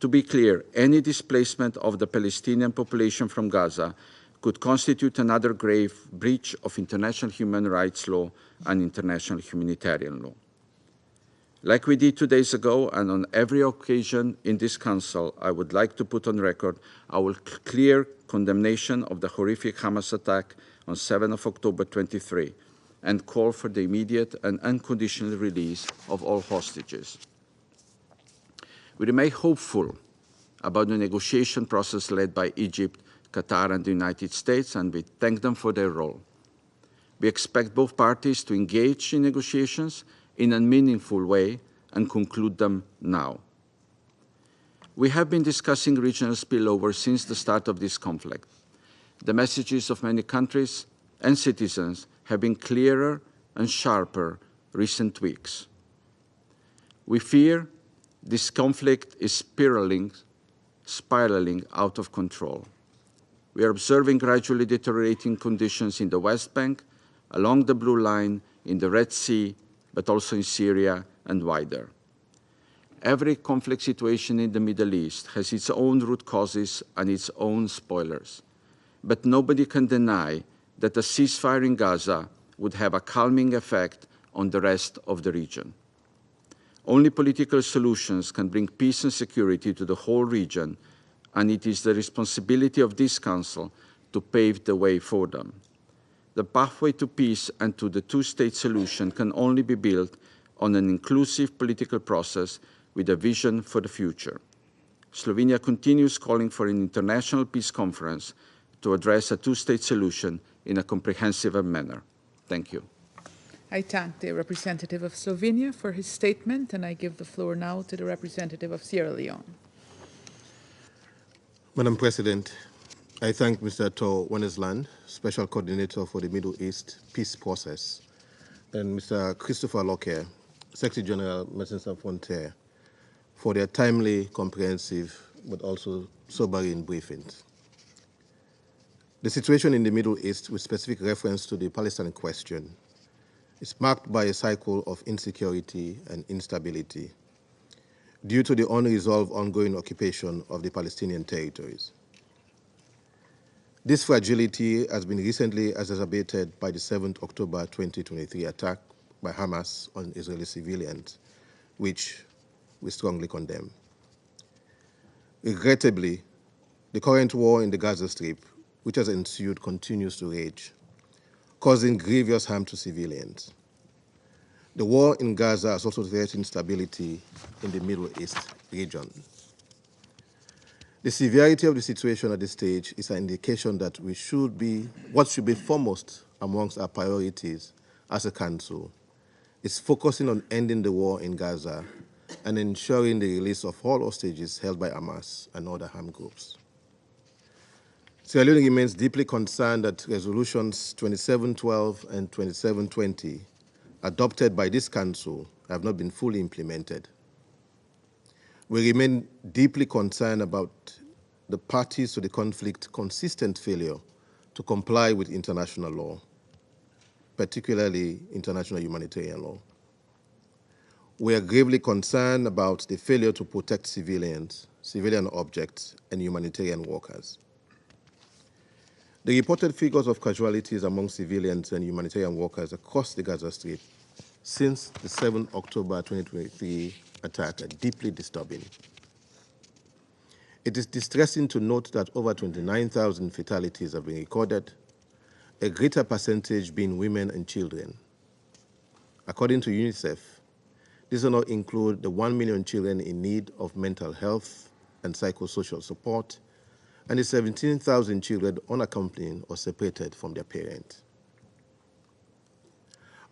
[SPEAKER 8] To be clear, any displacement of the Palestinian population from Gaza could constitute another grave breach of international human rights law and international humanitarian law. Like we did 2 days ago and on every occasion in this Council, I would like to put on record our clear condemnation of the horrific Hamas attack on 7 October 23 and call for the immediate and unconditional release of all hostages. We remain hopeful about the negotiation process led by Egypt, Qatar, and the United States, and we thank them for their role. We expect both parties to engage in negotiations in a meaningful way and conclude them now. We have been discussing regional spillover since the start of this conflict. The messages of many countries and citizens have been clearer and sharper recent weeks. We fear this conflict is spiraling out of control. We are observing gradually deteriorating conditions in the West Bank, along the Blue Line, in the Red Sea, but also in Syria and wider. Every conflict situation in the Middle East has its own root causes and its own spoilers. But nobody can deny that a ceasefire in Gaza would have a calming effect on the rest of the region. Only political solutions can bring peace and security to the whole region, and it is the responsibility of this Council to pave the way for them. The pathway to peace and to the two-state solution can only be built on an inclusive political process with a vision for the future. Slovenia continues calling for an international peace conference to address a two-state solution in a comprehensive manner. Thank you.
[SPEAKER 2] I thank the representative of Slovenia for his statement, and I give the floor now to the representative of Sierra Leone.
[SPEAKER 9] Madam President, I thank Mr. Tor Wennesland, Special Coordinator for the Middle East Peace Process, and Mr. Christopher Lockyer, Secretary General, Médecins Sans Frontières, for their timely, comprehensive, but also sobering briefings. The situation in the Middle East, with specific reference to the Palestinian question, is marked by a cycle of insecurity and instability due to the unresolved ongoing occupation of the Palestinian territories. This fragility has been recently exacerbated by the 7th October 2023 attack by Hamas on Israeli civilians, which we strongly condemn. Regrettably, the current war in the Gaza Strip, which has ensued, continues to rage, causing grievous harm to civilians. The war in Gaza has also threatened stability in the Middle East region. The severity of the situation at this stage is an indication that what should be foremost amongst our priorities as a Council is focusing on ending the war in Gaza and ensuring the release of all hostages held by Hamas and other armed groups. Sierra Leone remains deeply concerned that Resolutions 2712 and 2720 adopted by this Council have not been fully implemented. We remain deeply concerned about the parties to the conflict's consistent failure to comply with international law, particularly international humanitarian law. We are gravely concerned about the failure to protect civilians, civilian objects, and humanitarian workers. The reported figures of casualties among civilians and humanitarian workers across the Gaza Strip since the 7th October 2023 attack are deeply disturbing. It is distressing to note that over 29,000 fatalities have been recorded, a greater percentage being women and children. According to UNICEF, this does not include the 1 million children in need of mental health and psychosocial support, and the 17,000 children unaccompanied or separated from their parents.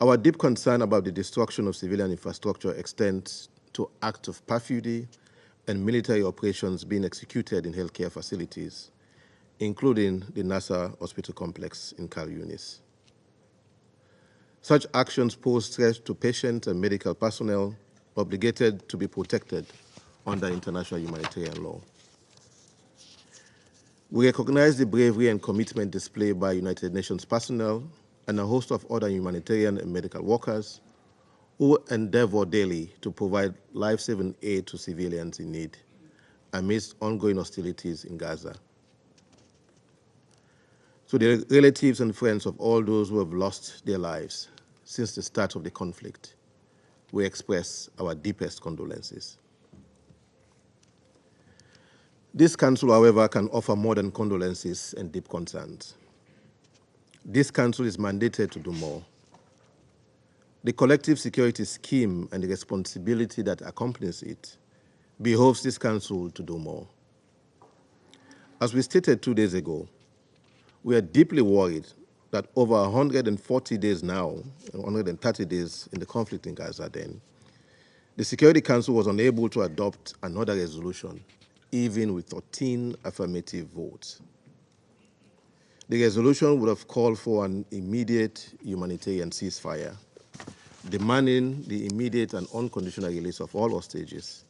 [SPEAKER 9] Our deep concern about the destruction of civilian infrastructure extends to acts of perfidy and military operations being executed in healthcare facilities, including the Nasser Hospital Complex in Khan Yunis. Such actions pose threats to patients and medical personnel obligated to be protected under international humanitarian law. We recognize the bravery and commitment displayed by United Nations personnel and a host of other humanitarian and medical workers who endeavor daily to provide life-saving aid to civilians in need amidst ongoing hostilities in Gaza. To the relatives and friends of all those who have lost their lives since the start of the conflict, we express our deepest condolences. This Council, however, can offer more than condolences and deep concerns. This Council is mandated to do more. The collective security scheme and the responsibility that accompanies it behoves this Council to do more. As we stated 2 days ago, we are deeply worried that over 140 days now, 130 days in the conflict in Gaza then, the Security Council was unable to adopt another resolution, even with 13 affirmative votes. The resolution would have called for an immediate humanitarian ceasefire demanding the immediate and unconditional release of all hostages,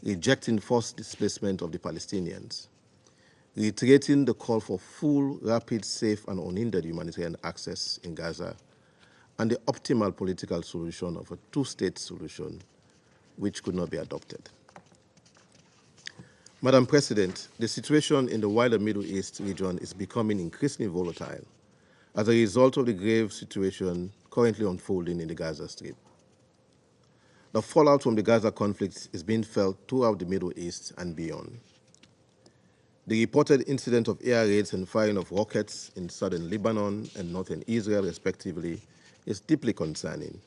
[SPEAKER 9] rejecting forced displacement of the Palestinians, reiterating the call for full, rapid, safe, and unhindered humanitarian access in Gaza, and the optimal political solution of a two-state solution, which could not be adopted. Madam President, the situation in the wider Middle East region is becoming increasingly volatile as a result of the grave situation currently unfolding in the Gaza Strip. The fallout from the Gaza conflict is being felt throughout the Middle East and beyond. The reported incident of air raids and firing of rockets in southern Lebanon and northern Israel, respectively, is deeply concerning.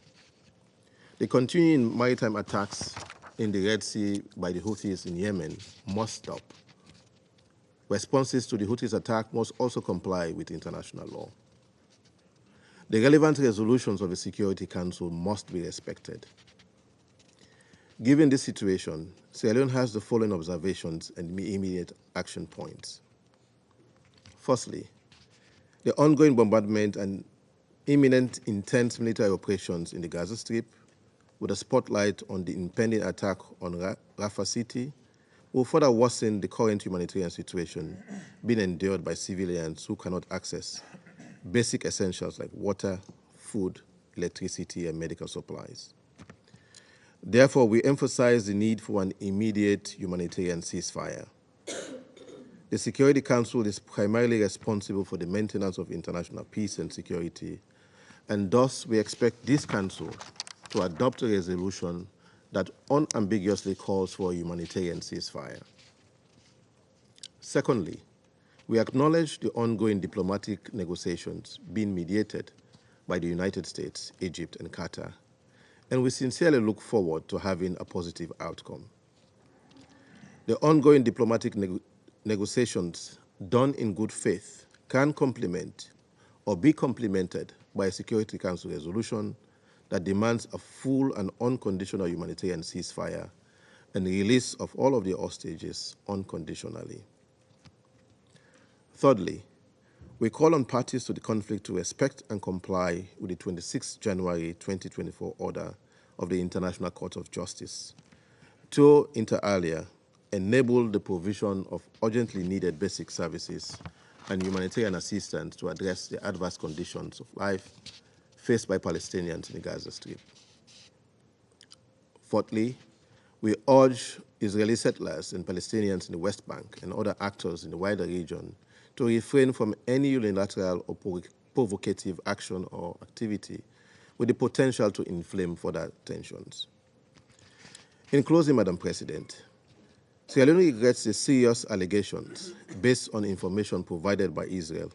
[SPEAKER 9] The continuing maritime attacks in the Red Sea by the Houthis in Yemen must stop. Responses to the Houthis' attack must also comply with international law. The relevant resolutions of the Security Council must be respected. Given this situation, Sierra Leone has the following observations and immediate action points. Firstly, the ongoing bombardment and imminent intense military operations in the Gaza Strip, with a spotlight on the impending attack on Rafah City, will further worsen the current humanitarian situation being endured by civilians who cannot access basic essentials like water, food, electricity, and medical supplies. Therefore, we emphasize the need for an immediate humanitarian ceasefire. The Security Council is primarily responsible for the maintenance of international peace and security, and thus we expect this Council to adopt a resolution that unambiguously calls for a humanitarian ceasefire. Secondly, we acknowledge the ongoing diplomatic negotiations being mediated by the United States, Egypt, and Qatar, and we sincerely look forward to having a positive outcome. The ongoing diplomatic negotiations done in good faith can complement or be complemented by a Security Council resolution that demands a full and unconditional humanitarian ceasefire and the release of all of the hostages unconditionally. Thirdly, we call on parties to the conflict to respect and comply with the 26 January 2024 order of the International Court of Justice to, inter alia, enable the provision of urgently needed basic services and humanitarian assistance to address the adverse conditions of life faced by Palestinians in the Gaza Strip. Fourthly, we urge Israeli settlers and Palestinians in the West Bank and other actors in the wider region to refrain from any unilateral or provocative action or activity with the potential to inflame further tensions. In closing, Madam President, Sierra Leone regrets the serious allegations based on information provided by Israel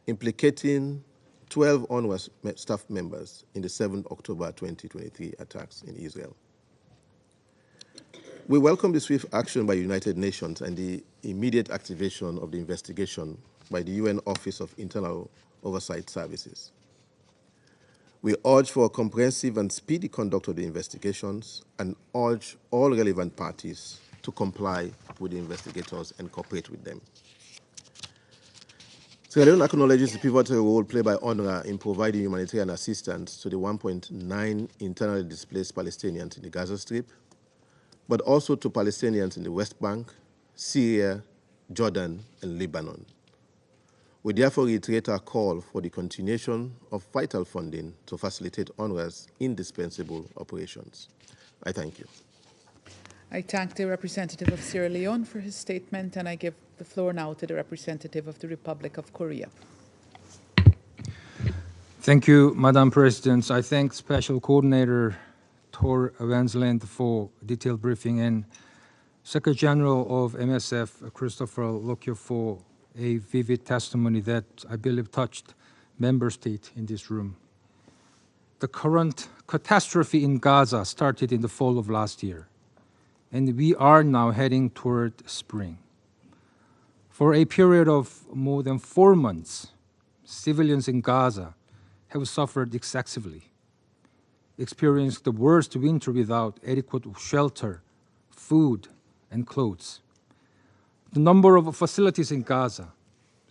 [SPEAKER 9] implicating 12 UNRWA staff members in the 7 October 2023 attacks in Israel. We welcome the swift action by the United Nations and the immediate activation of the investigation by the UN Office of Internal Oversight Services. We urge for a comprehensive and speedy conduct of the investigations and urge all relevant parties to comply with the investigators and cooperate with them. Sierra Leone acknowledges the pivotal role played by UNRWA in providing humanitarian assistance to the 1.9 internally displaced Palestinians in the Gaza Strip, but also to Palestinians in the West Bank, Syria, Jordan, and Lebanon. We therefore reiterate our call for the continuation of vital funding to facilitate UNRWA's indispensable operations. I thank you.
[SPEAKER 2] I thank the representative of Sierra Leone for his statement, and I give the floor now to the representative of the Republic of Korea.
[SPEAKER 10] Thank you, Madam President. I thank Special Coordinator Tor Wensland for detailed briefing and Secretary General of MSF, Christopher Lockyer, for a vivid testimony that I believe touched member states in this room. The current catastrophe in Gaza started in the fall of last year, and we are now heading toward spring. For a period of more than 4 months, civilians in Gaza have suffered excessively, experienced the worst winter without adequate shelter, food, and clothes. The number of facilities in Gaza,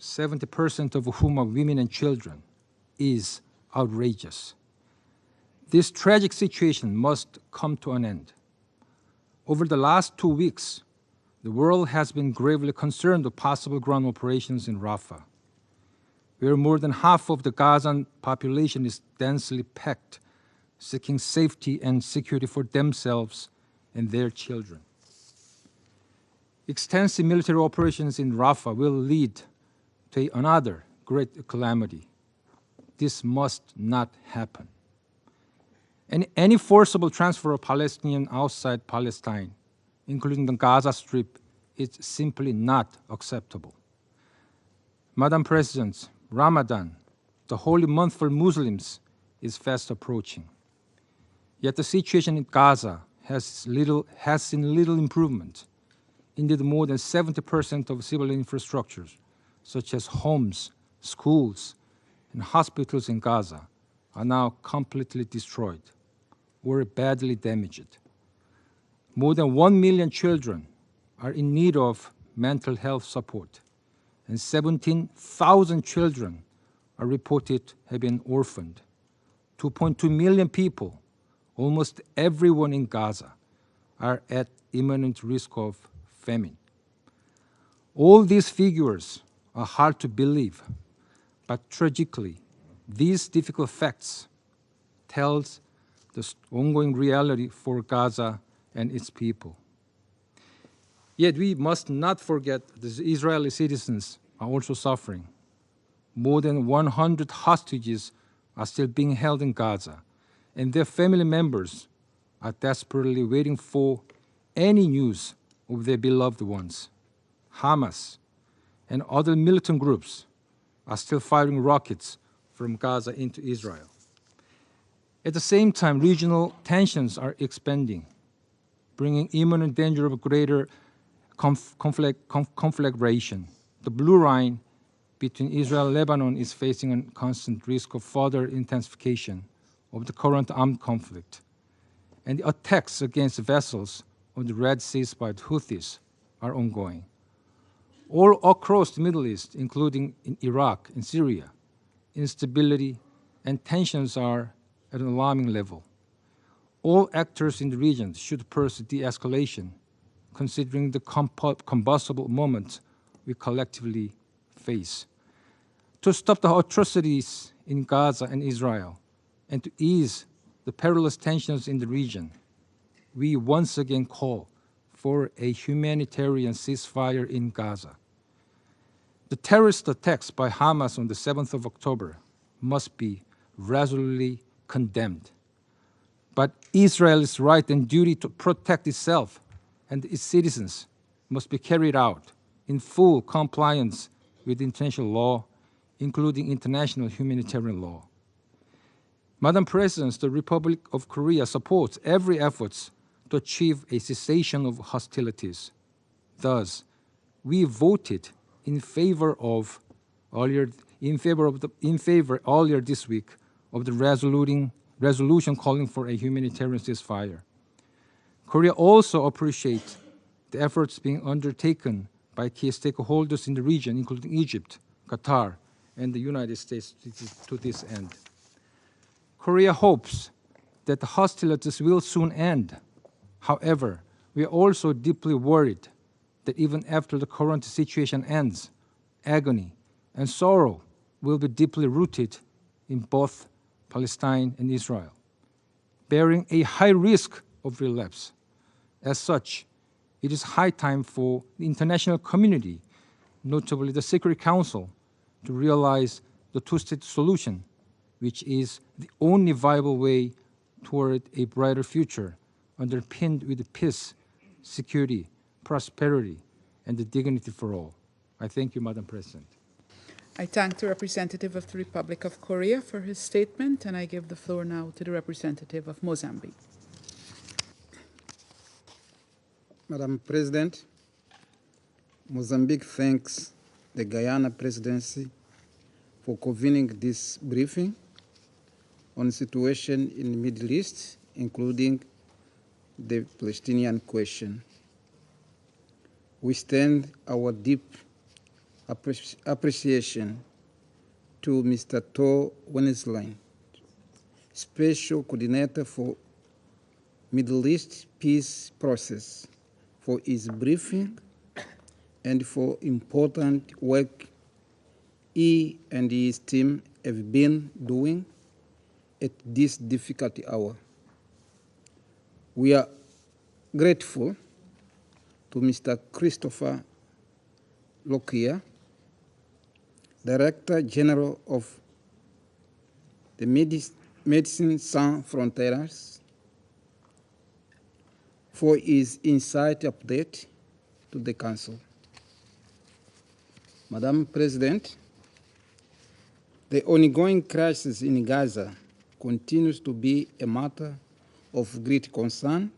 [SPEAKER 10] 70% of whom are women and children, is outrageous. This tragic situation must come to an end. Over the last 2 weeks, the world has been gravely concerned with possible ground operations in Rafah, where more than half of the Gazan population is densely packed, seeking safety and security for themselves and their children. Extensive military operations in Rafah will lead to another great calamity. This must not happen. And any forcible transfer of Palestinians outside Palestine, including the Gaza Strip, is simply not acceptable. Madam President, Ramadan, the holy month for Muslims, is fast approaching. Yet the situation in Gaza has seen little improvement. Indeed, more than 70% of civil infrastructures, such as homes, schools, and hospitals in Gaza, are now completely destroyed or badly damaged. More than 1 million children are in need of mental health support, and 17,000 children are reported have been orphaned. 2.2 million people, almost everyone in Gaza, are at imminent risk of famine. All these figures are hard to believe, but tragically, these difficult facts tells the ongoing reality for Gaza and its people. Yet we must not forget that the Israeli citizens are also suffering. More than 100 hostages are still being held in Gaza, and their family members are desperately waiting for any news of their beloved ones. Hamas and other militant groups are still firing rockets from Gaza into Israel. At the same time, regional tensions are expanding, bringing imminent danger of greater conflagration. The Blue Line between Israel and Lebanon is facing a constant risk of further intensification of the current armed conflict. And the attacks against vessels on the Red Sea by the Houthis are ongoing. All across the Middle East, including in Iraq and Syria, instability and tensions are at an alarming level. All actors in the region should pursue de-escalation, considering the combustible moment we collectively face. To stop the atrocities in Gaza and Israel, and to ease the perilous tensions in the region, we once again call for a humanitarian ceasefire in Gaza. The terrorist attacks by Hamas on the 7th of October must be resolutely condemned. But Israel's right and duty to protect itself and its citizens must be carried out in full compliance with international law, including international humanitarian law. Madam President, the Republic of Korea supports every effort to achieve a cessation of hostilities. Thus, we voted in favor earlier this week of the resolution calling for a humanitarian ceasefire. Korea also appreciates the efforts being undertaken by key stakeholders in the region, including Egypt, Qatar, and the United States to this end. Korea hopes that the hostilities will soon end. However, we are also deeply worried that even after the current situation ends, agony and sorrow will be deeply rooted in both Palestine and Israel, bearing a high risk of relapse. As such, it is high time for the international community, notably the Security Council, to realize the two-state solution, which is the only viable way toward a brighter future underpinned with peace, security, prosperity, and the dignity for all. I thank you, Madam President.
[SPEAKER 2] I thank the representative of the Republic of Korea for his statement, and I give the floor now to the representative of Mozambique.
[SPEAKER 11] Madam President, Mozambique thanks the Guyana Presidency for convening this briefing on the situation in the Middle East, including the Palestinian question. We extend our deep appreciation to Mr. Tor Wennesland, Special Coordinator for Middle East Peace Process, for his briefing and for important work he and his team have been doing at this difficult hour. We are grateful to Mr. Christopher Lockyer, Director General of the Médecins Sans Frontières, for his insight update to the Council. Madam President, the ongoing crisis in Gaza continues to be a matter of great concern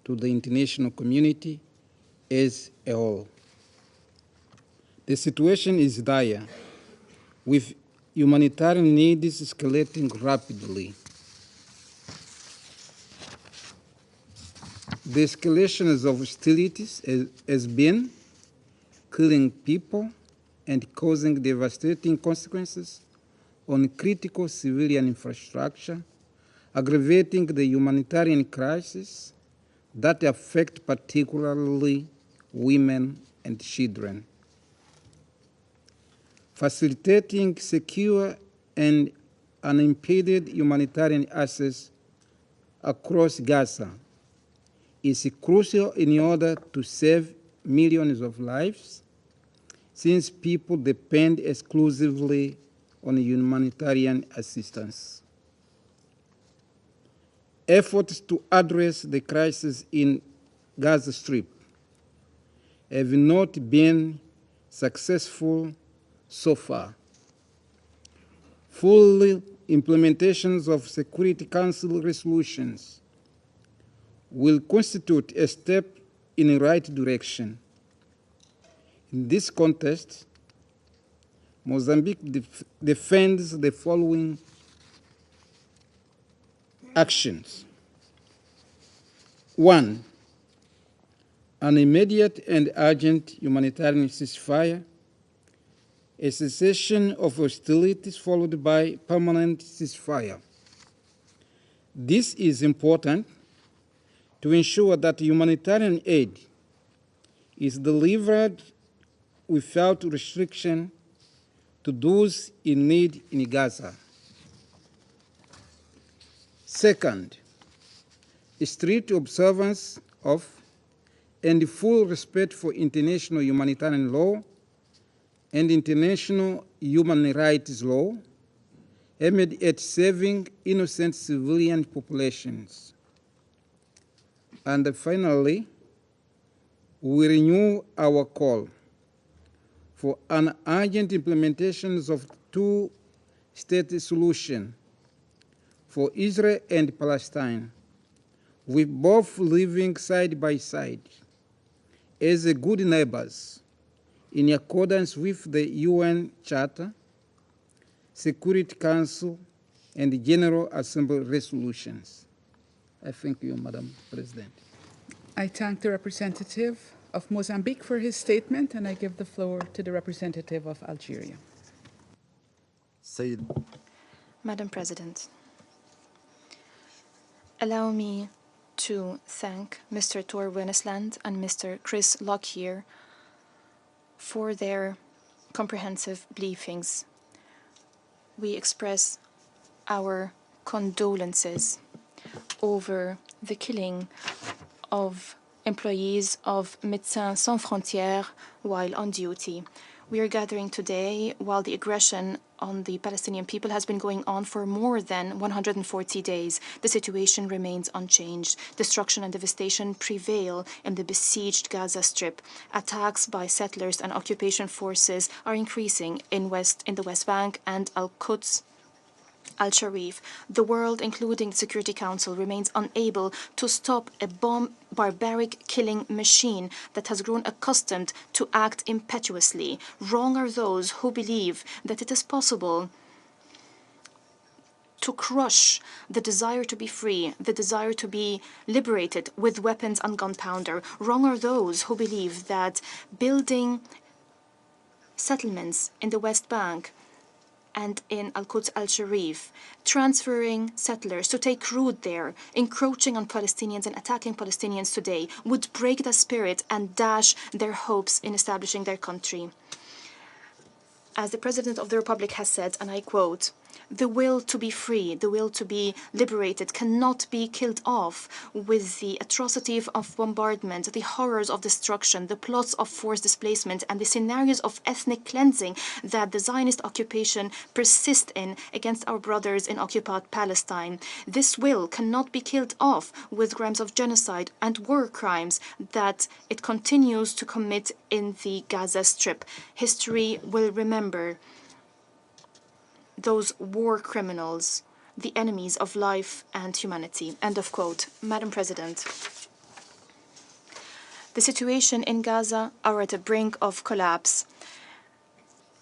[SPEAKER 11] to the international community as a whole. The situation is dire, with humanitarian needs escalating rapidly. The escalation of hostilities has been killing people and causing devastating consequences on critical civilian infrastructure, aggravating the humanitarian crisis that affect particularly women and children. Facilitating secure and unimpeded humanitarian access across Gaza is crucial in order to save millions of lives, since people depend exclusively on humanitarian assistance. Efforts to address the crisis in Gaza Strip have not been successful so far. Full implementations of Security Council resolutions will constitute a step in the right direction. In this context, Mozambique defends the following actions. 1. An immediate and urgent humanitarian ceasefire, a cessation of hostilities followed by permanent ceasefire. This is important to ensure that humanitarian aid is delivered without restriction to those in need in Gaza. Second, strict observance of and full respect for international humanitarian law and international human rights law aimed at saving innocent civilian populations. And finally, we renew our call for an urgent implementation of two-state solution for Israel and Palestine, with both living side by side as good neighbors in accordance with the UN Charter, Security Council, and the General Assembly resolutions. I thank you, Madam President.
[SPEAKER 2] I thank the representative of Mozambique for his statement, and I give the floor to the representative of Algeria.
[SPEAKER 12] Madam President, allow me to thank Mr. Tor Wennesland and Mr. Chris Lockyer for their comprehensive briefings. We express our condolences over the killing of employees of Médecins Sans Frontières while on duty. We are gathering today while the aggression on the Palestinian people has been going on for more than 140 days. The situation remains unchanged. Destruction and devastation prevail in the besieged Gaza Strip. Attacks by settlers and occupation forces are increasing in the West Bank and Al-Quds, Al-Sharif. The world, including the Security Council, remains unable to stop a barbaric killing machine that has grown accustomed to act impetuously. Wrong are those who believe that it is possible to crush the desire to be free, the desire to be liberated with weapons and gunpowder. Wrong are those who believe that building settlements in the West Bank and in Al-Quds al-Sharif, transferring settlers to take root there, encroaching on Palestinians and attacking Palestinians today, would break the spirit and dash their hopes in establishing their country. As the President of the Republic has said, and I quote, "The will to be free, the will to be liberated cannot be killed off with the atrocity of bombardment, the horrors of destruction, the plots of forced displacement, and the scenarios of ethnic cleansing that the Zionist occupation persists in against our brothers in occupied Palestine. This will cannot be killed off with crimes of genocide and war crimes that it continues to commit in the Gaza Strip. History will remember those war criminals, the enemies of life and humanity." End of quote. Madam President, the situation in Gaza are at the brink of collapse.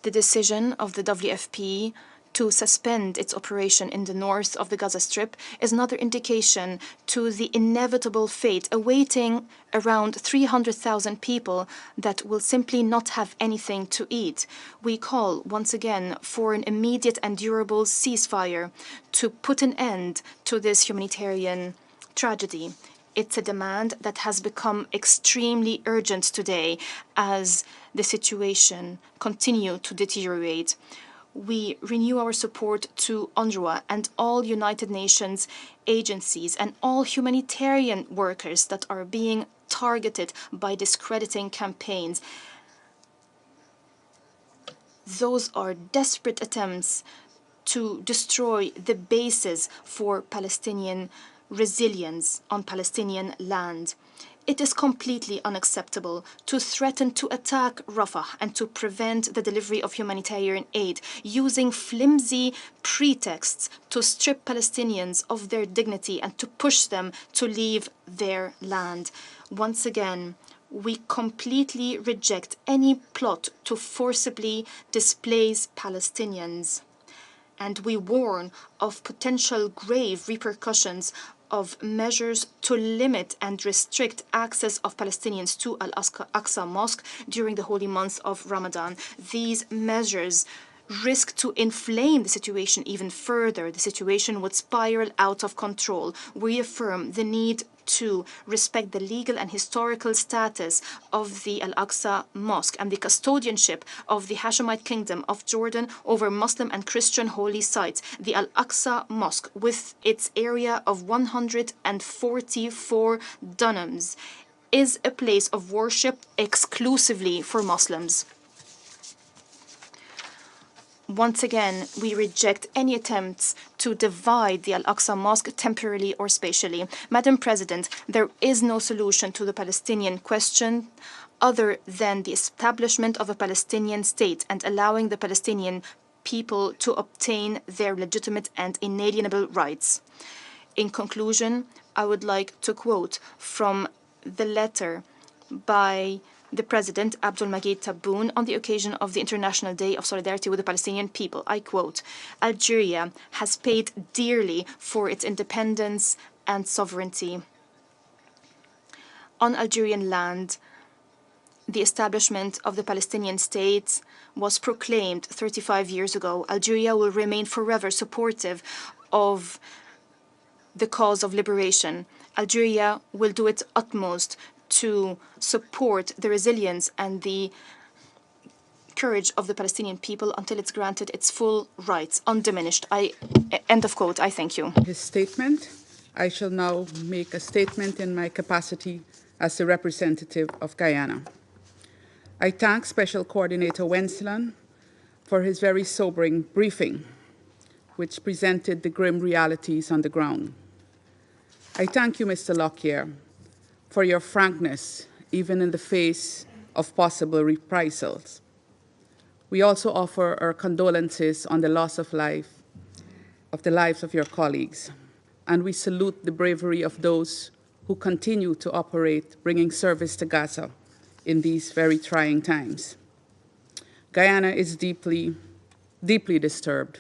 [SPEAKER 12] The decision of the WFP to suspend its operation in the north of the Gaza Strip is another indication to the inevitable fate awaiting around 300,000 people that will simply not have anything to eat. We call once again for an immediate and durable ceasefire to put an end to this humanitarian tragedy. It's a demand that has become extremely urgent today as the situation continues to deteriorate. We renew our support to UNRWA and all United Nations agencies and all humanitarian workers that are being targeted by discrediting campaigns. Those are desperate attempts to destroy the basis for Palestinian resilience on Palestinian land. It is completely unacceptable to threaten to attack Rafah and to prevent the delivery of humanitarian aid using flimsy pretexts to strip Palestinians of their dignity and to push them to leave their land. Once again, we completely reject any plot to forcibly displace Palestinians, and we warn of potential grave repercussions of measures to limit and restrict access of Palestinians to Al-Aqsa Mosque during the holy month of Ramadan. These measures risk to inflame the situation even further. The situation would spiral out of control. We affirm the need to respect the legal and historical status of the Al-Aqsa Mosque and the custodianship of the Hashemite Kingdom of Jordan over Muslim and Christian holy sites. The Al-Aqsa Mosque, with its area of 144 dunams, is a place of worship exclusively for Muslims. Once again, we reject any attempts to divide the Al-Aqsa Mosque temporarily or spatially. Madam President, there is no solution to the Palestinian question other than the establishment of a Palestinian state and allowing the Palestinian people to obtain their legitimate and inalienable rights. In conclusion, I would like to quote from the letter by the President, Abdul Majid Tebboune, on the occasion of the International Day of Solidarity with the Palestinian People. I quote, "Algeria has paid dearly for its independence and sovereignty. On Algerian land, the establishment of the Palestinian state was proclaimed 35 years ago. Algeria will remain forever supportive of the cause of liberation. Algeria will do its utmost to support the resilience and the courage of the Palestinian people until it's granted its full rights, undiminished." End of quote. I thank you.
[SPEAKER 2] His statement. I shall now make a statement in my capacity as the representative of Guyana. I thank Special Coordinator Wenslin for his very sobering briefing, which presented the grim realities on the ground. I thank you, Mr. Lockyer, for your frankness, even in the face of possible reprisals. We also offer our condolences on the loss of life, of the lives of your colleagues, and we salute the bravery of those who continue to operate, bringing service to Gaza in these very trying times. Guyana is deeply, deeply disturbed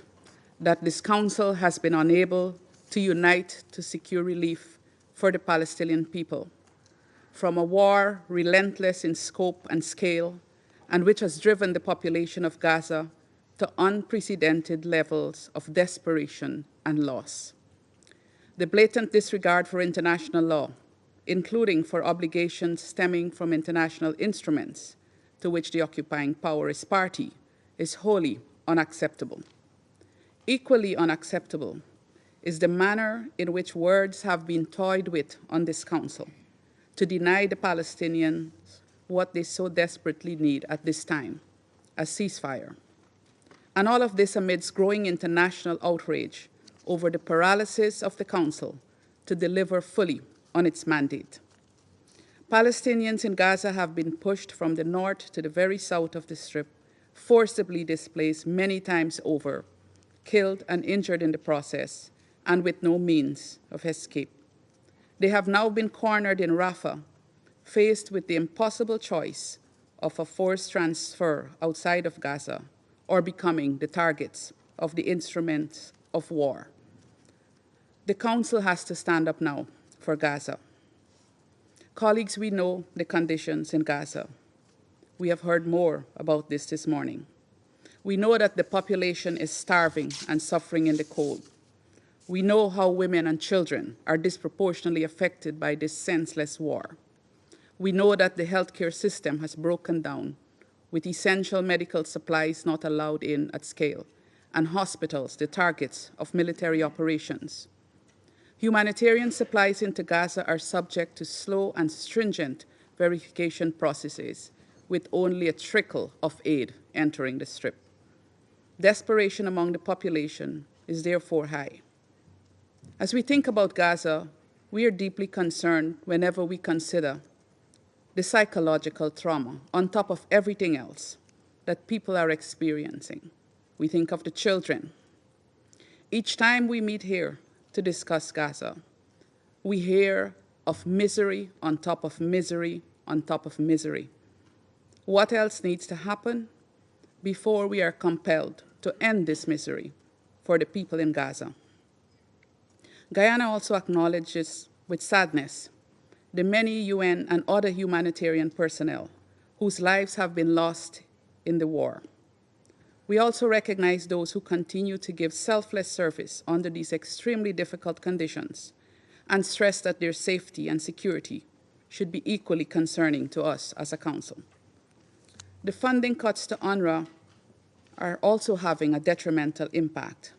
[SPEAKER 2] that this Council has been unable to unite to secure relief for the Palestinian people from a war relentless in scope and scale, and which has driven the population of Gaza to unprecedented levels of desperation and loss. The blatant disregard for international law, including for obligations stemming from international instruments to which the occupying power is party, is wholly unacceptable. Equally unacceptable is the manner in which words have been toyed with on this Council to deny the Palestinians what they so desperately need at this time, a ceasefire. And all of this amidst growing international outrage over the paralysis of the Council to deliver fully on its mandate. Palestinians in Gaza have been pushed from the north to the very south of the Strip, forcibly displaced many times over, killed and injured in the process, and with no means of escape. They have now been cornered in Rafah, faced with the impossible choice of a forced transfer outside of Gaza or becoming the targets of the instruments of war. The Council has to stand up now for Gaza. Colleagues, we know the conditions in Gaza. We have heard more about this morning. We know that the population is starving and suffering in the cold. We know how women and children are disproportionately affected by this senseless war. We know that the healthcare system has broken down, with essential medical supplies not allowed in at scale, and hospitals the targets of military operations. Humanitarian supplies into Gaza are subject to slow and stringent verification processes, with only a trickle of aid entering the Strip. Desperation among the population is therefore high. As we think about Gaza, we are deeply concerned whenever we consider the psychological trauma on top of everything else that people are experiencing. We think of the children. Each time we meet here to discuss Gaza, we hear of misery on top of misery on top of misery. What else needs to happen before we are compelled to end this misery for the people in Gaza? Guyana also acknowledges with sadness the many UN and other humanitarian personnel whose lives have been lost in the war. We also recognize those who continue to give selfless service under these extremely difficult conditions and stress that their safety and security should be equally concerning to us as a Council. The funding cuts to UNRWA are also having a detrimental impact,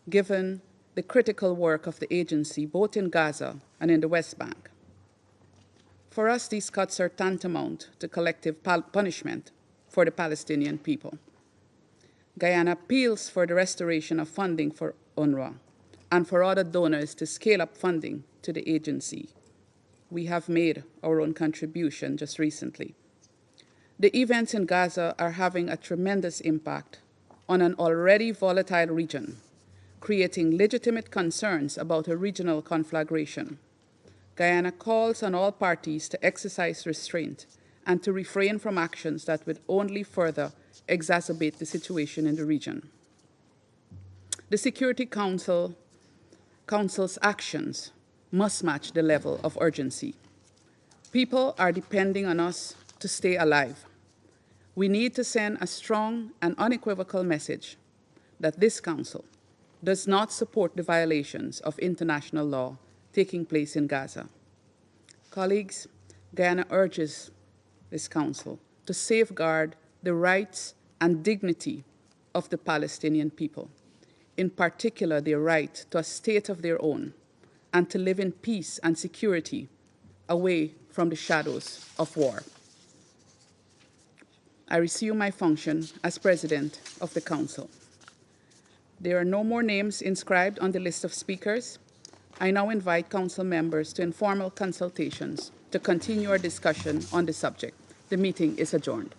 [SPEAKER 2] given the critical work of the agency both in Gaza and in the West Bank. For us, these cuts are tantamount to collective punishment for the Palestinian people. Guyana appeals for the restoration of funding for UNRWA and for other donors to scale up funding to the agency. We have made our own contribution just recently. The events in Gaza are having a tremendous impact on an already volatile region, creating legitimate concerns about a regional conflagration. Guyana calls on all parties to exercise restraint and to refrain from actions that would only further exacerbate the situation in the region. The Security Council's actions must match the level of urgency. People are depending on us to stay alive. We need to send a strong and unequivocal message that this Council does not support the violations of international law taking place in Gaza. Colleagues, Guyana urges this Council to safeguard the rights and dignity of the Palestinian people, in particular their right to a state of their own and to live in peace and security away from the shadows of war. I resume my function as President of the Council. There are no more names inscribed on the list of speakers. I now invite Council members to informal consultations to continue our discussion on the subject. The meeting is adjourned.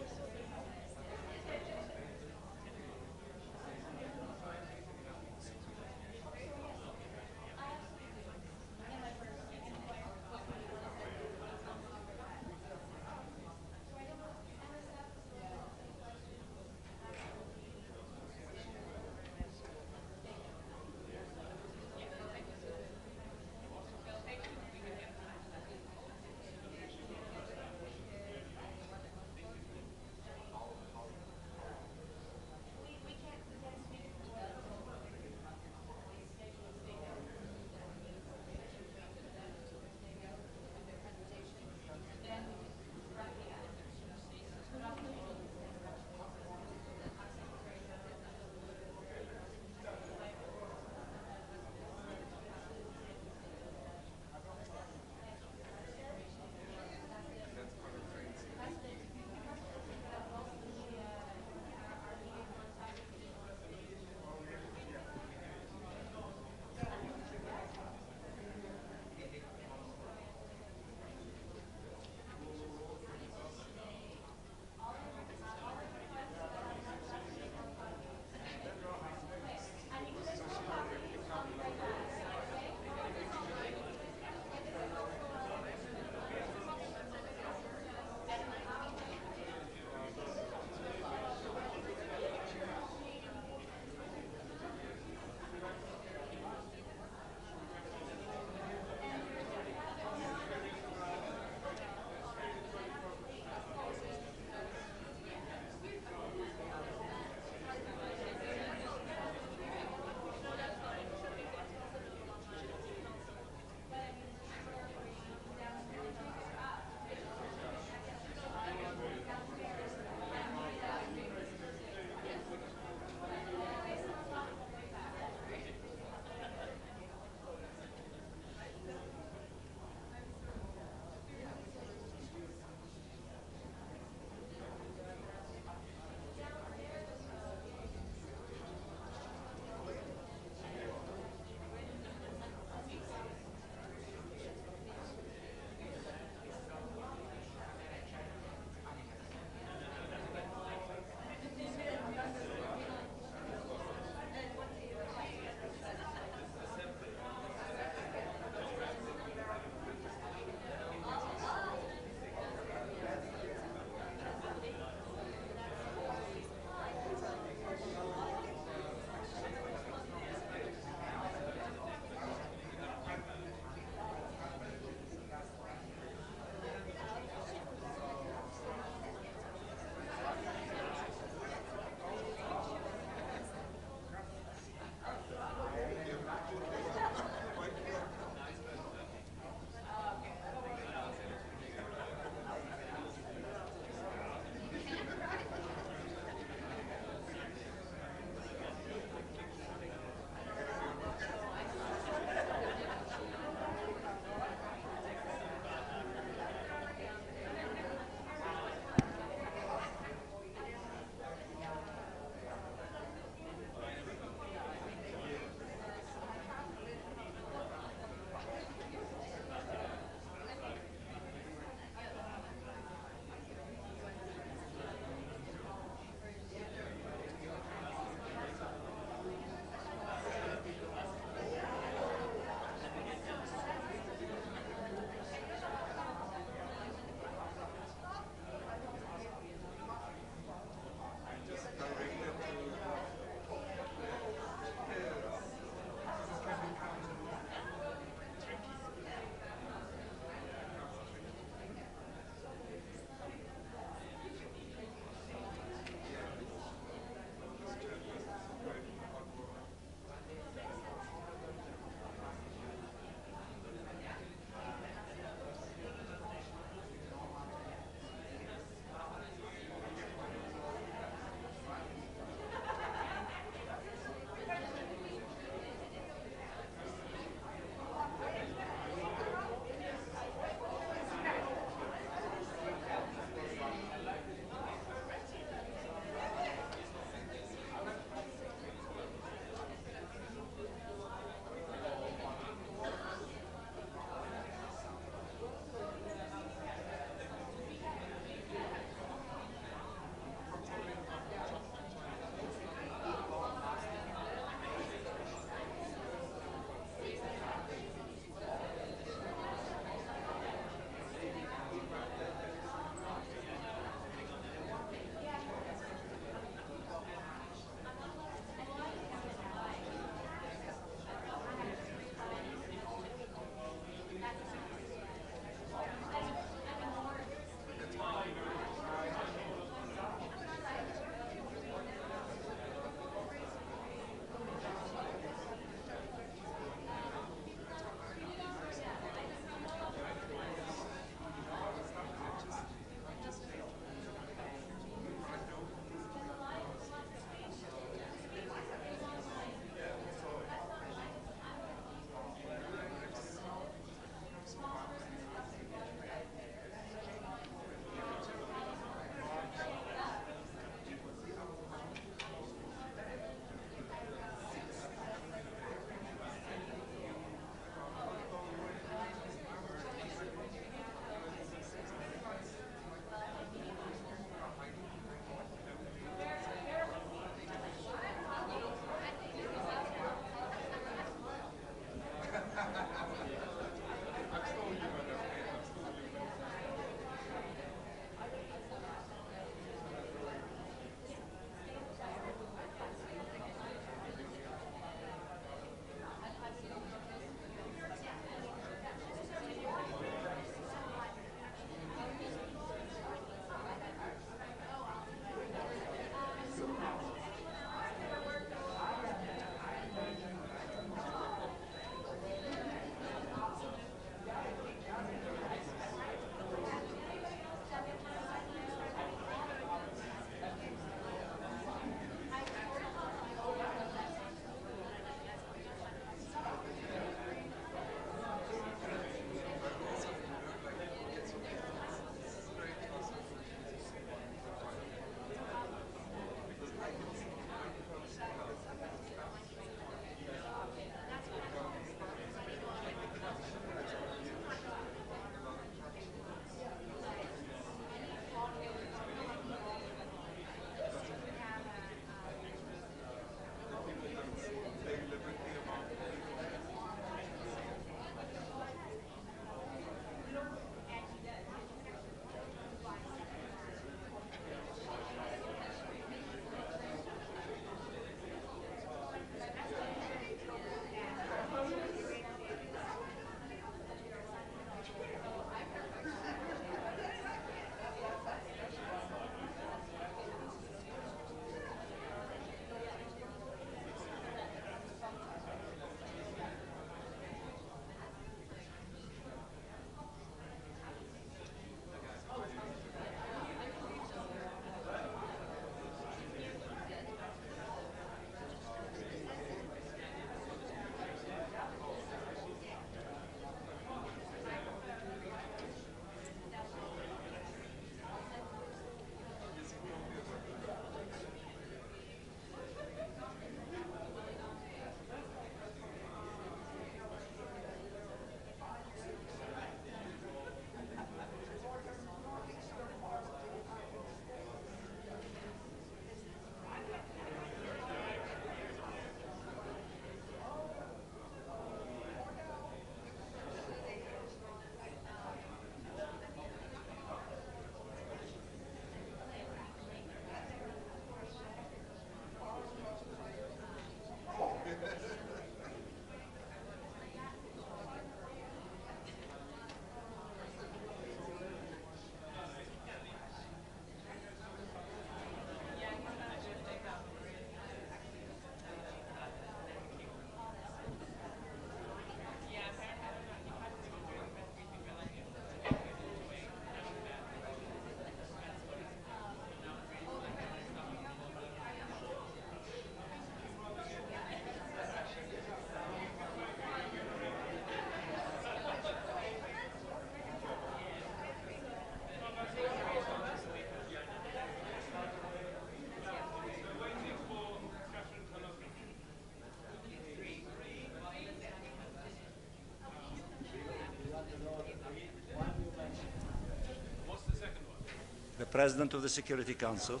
[SPEAKER 13] President of the Security Council,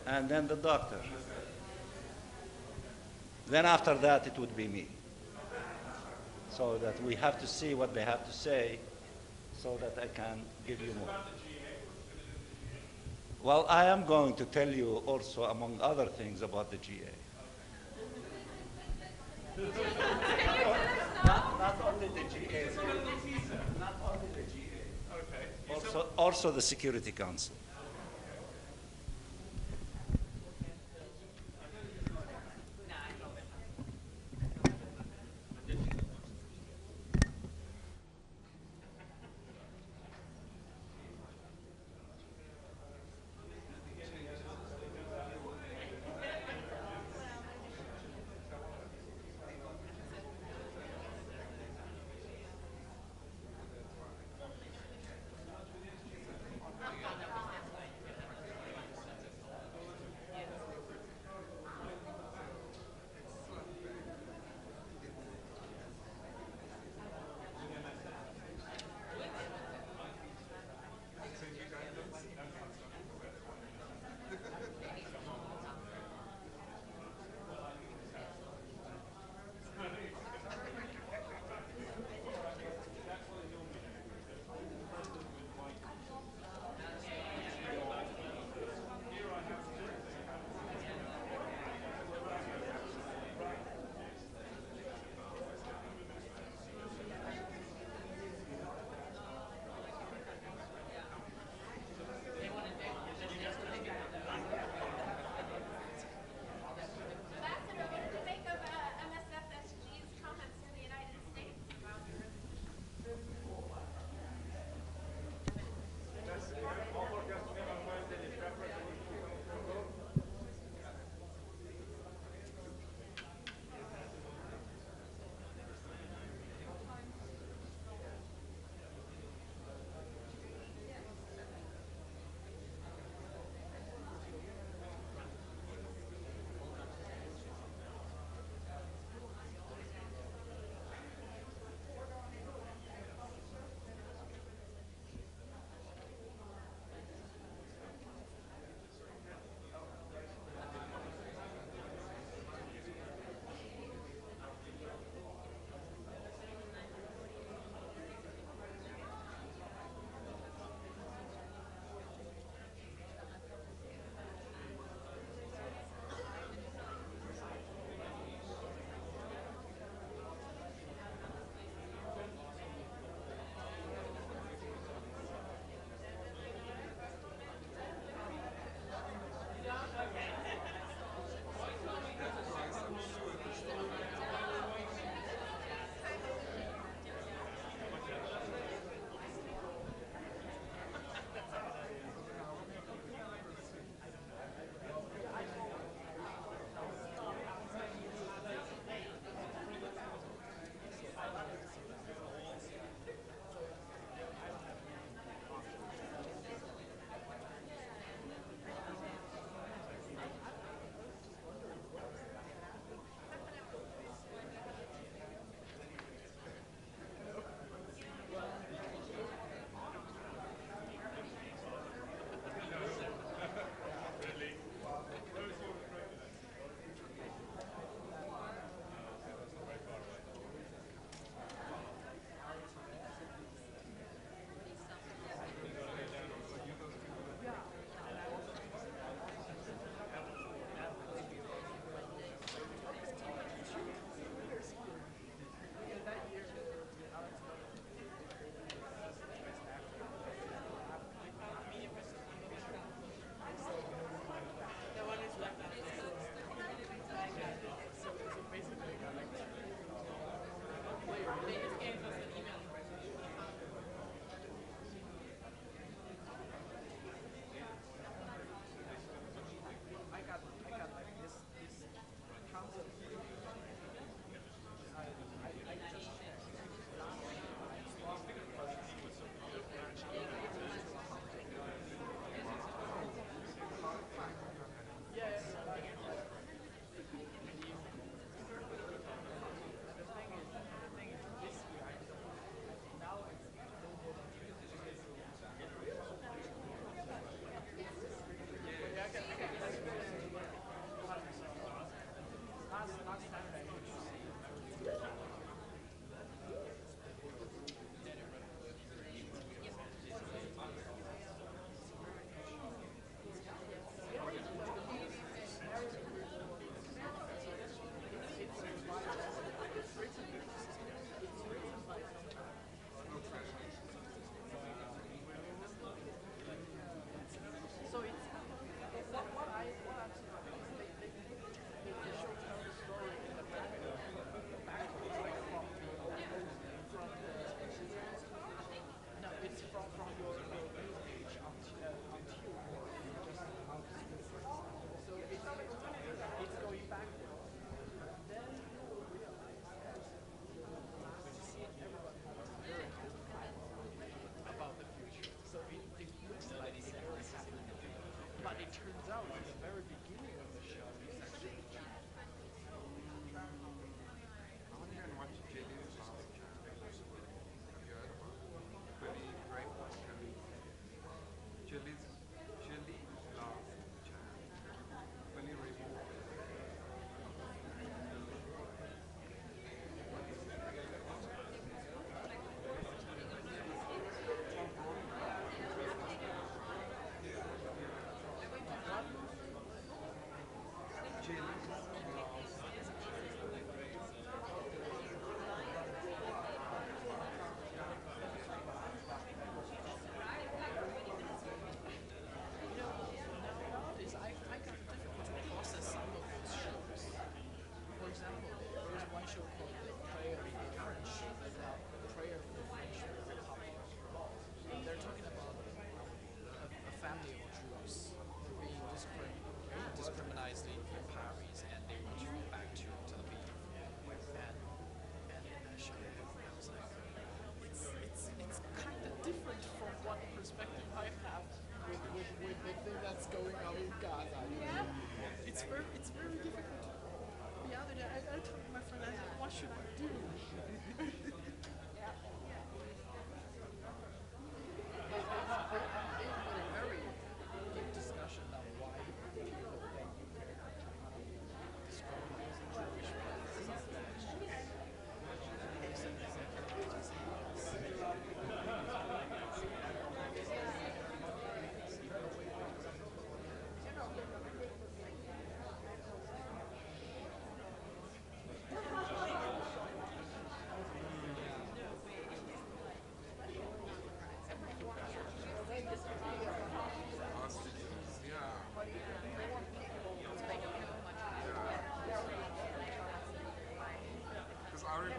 [SPEAKER 13] and then the doctor. Then after that, it would be me. So that we have to see what they have to say so that I can give you more. Well, I am going to tell you also, among other things, about the GA. Not only the GA. Not only the GA. Okay. Also the Security Council.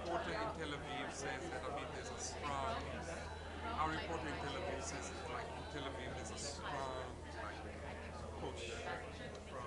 [SPEAKER 14] reporter in Tel Aviv says that, I mean, there's a strong, our reporter in Tel Aviv says that, like, in Tel Aviv there's a strong, like, push from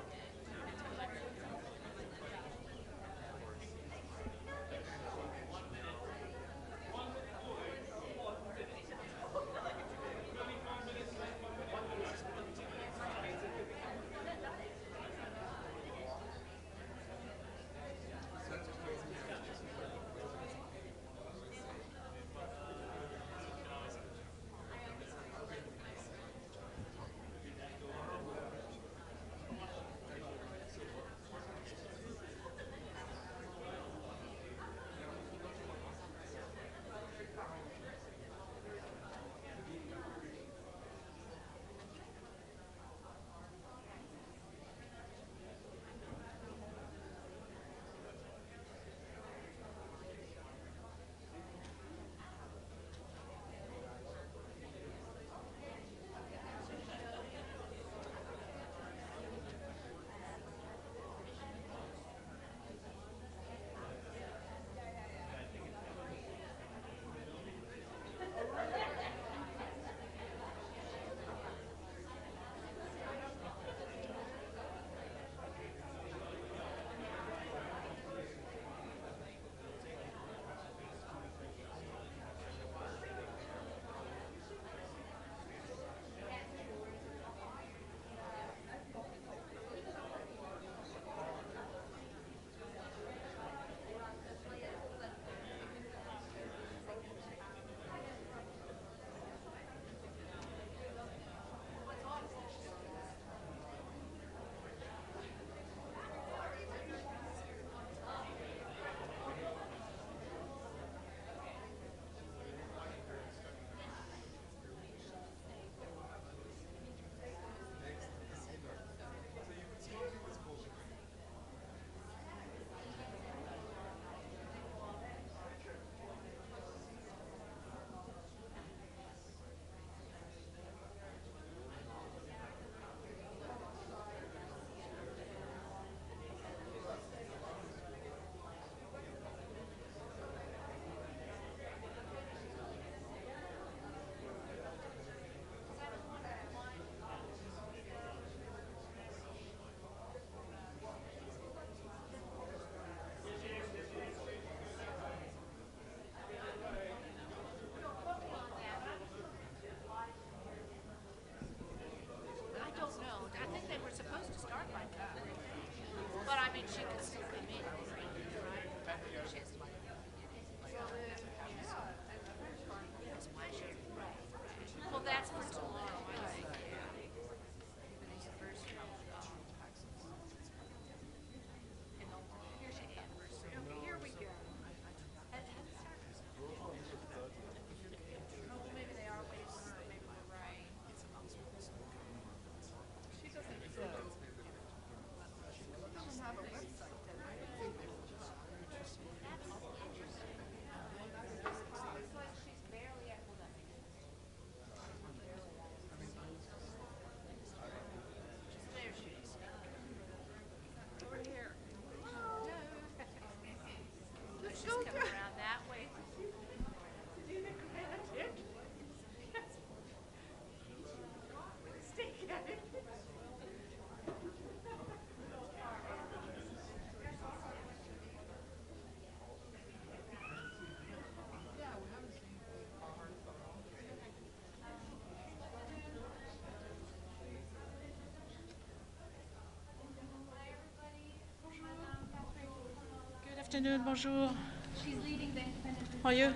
[SPEAKER 15] afternoon, bonjour.
[SPEAKER 16] She's leading the independent
[SPEAKER 15] How are you?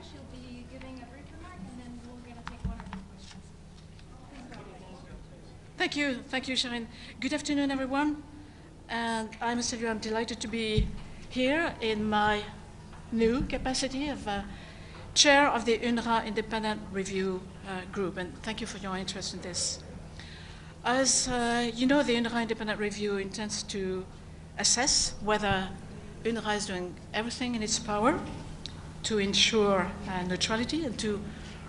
[SPEAKER 16] She'll be giving a brief remark, and then we're going to take one or two questions. Please go.
[SPEAKER 15] Thank you, Sharon. Good afternoon, everyone. And I must tell you, I'm delighted to be here in my new capacity of chair of the UNRWA Independent Review Group. And thank you for your interest in this. As you know, the UNRWA Independent Review intends to assess whether UNRWA is doing everything in its power to ensure neutrality and to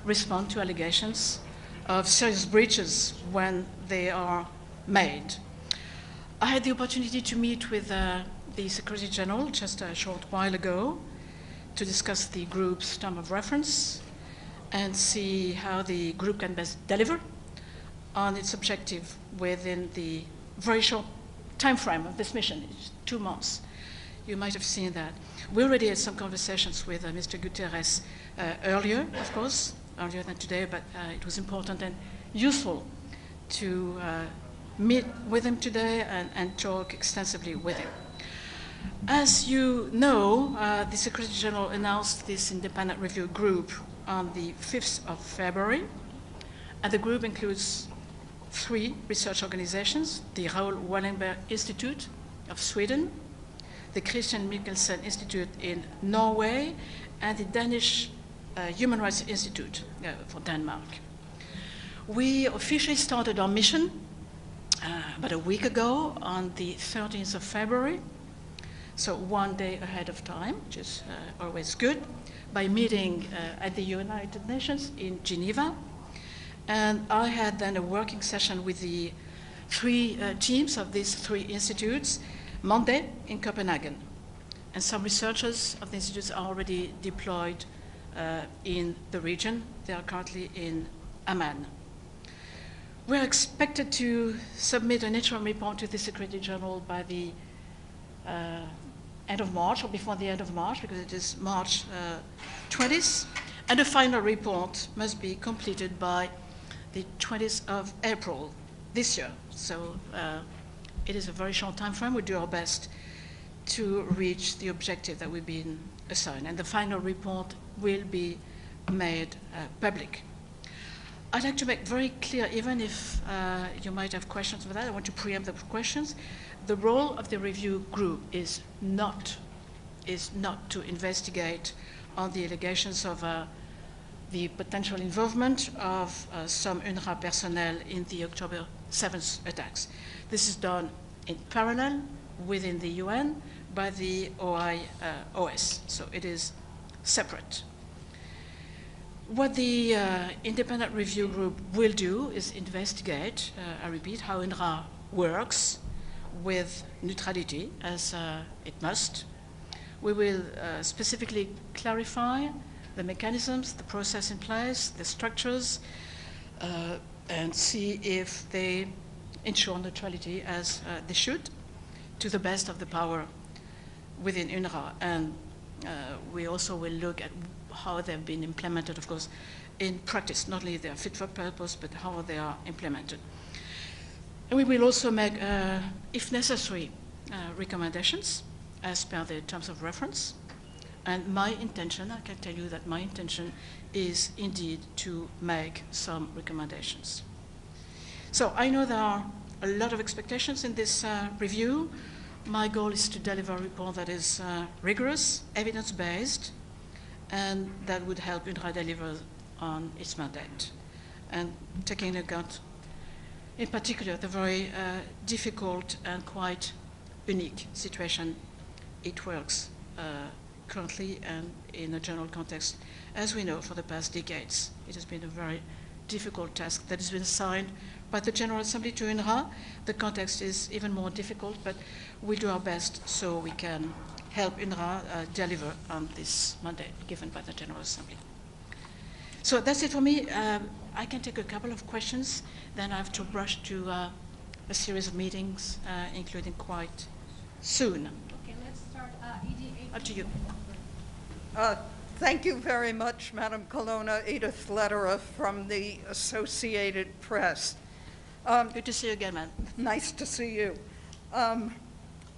[SPEAKER 15] respond to allegations of serious breaches when they are made. I had the opportunity to meet with the Secretary General just a short while ago to discuss the group's term of reference and see how the group can best deliver on its objective within the very short time frame of this mission. It's 2 months. You might have seen that. We already had some conversations with Mr. Guterres earlier, of course, earlier than today, but it was important and useful to meet with him today and talk extensively with him. As you know, the Secretary General announced this independent review group on the 5th of February, and the group includes 3 research organizations: the Raoul Wallenberg Institute of Sweden, the Christian Michelsen Institute in Norway, and the Danish Human Rights Institute for Denmark. We officially started our mission about a week ago on the 13th of February, so 1 day ahead of time, which is always good, by meeting at the United Nations in Geneva. And I had then a working session with the 3 teams of these 3 institutes Monday in Copenhagen. And some researchers of the institutes are already deployed in the region. They are currently in Amman. We're expected to submit an interim report to the Secretary General by the end of March, or before the end of March, because it is March 20th. And a final report must be completed by the 20th of April this year. So it is a very short time frame. We do our best to reach the objective that we've been assigned. And the final report will be made public. I'd like to make very clear, even if you might have questions about that, I want to preempt the questions. The role of the review group is not to investigate on the allegations of the potential involvement of some UNRWA personnel in the October 7th attacks. This is done in parallel within the UN by the OIOS, so it is separate. What the independent review group will do is investigate, I repeat, how UNRWA works with neutrality, as it must. We will specifically clarify the mechanisms, the process in place, the structures, and see if they ensure neutrality as they should, to the best of the power within UNRWA. And we also will look at how they've been implemented, of course, in practice, not only they are fit for purpose, but how they are implemented. And we will also make, if necessary, recommendations as per the terms of reference. And my intention, I can tell you that my intention is indeed to make some recommendations. So I know there are a lot of expectations in this review. My goal is to deliver a report that is rigorous, evidence-based, and that would help UNRWA deliver on its mandate. And taking into account, in particular, the very difficult and quite unique situation it works currently and in a general context. As we know, for the past decades, it has been a very difficult task that has been assigned by the General Assembly to UNRWA. The context is even more difficult, but we do our best so we can help UNRWA deliver on this mandate given by the General Assembly. So that's it for me. I can take a couple of questions, then I have to rush to a series of meetings, including quite soon.
[SPEAKER 16] Okay, let's start. EDA.
[SPEAKER 15] Up to you.
[SPEAKER 17] Thank you very much, Madam Colonna. Edith Lederer from the Associated Press.
[SPEAKER 15] Good to see you again, ma'am.
[SPEAKER 17] Nice to see you.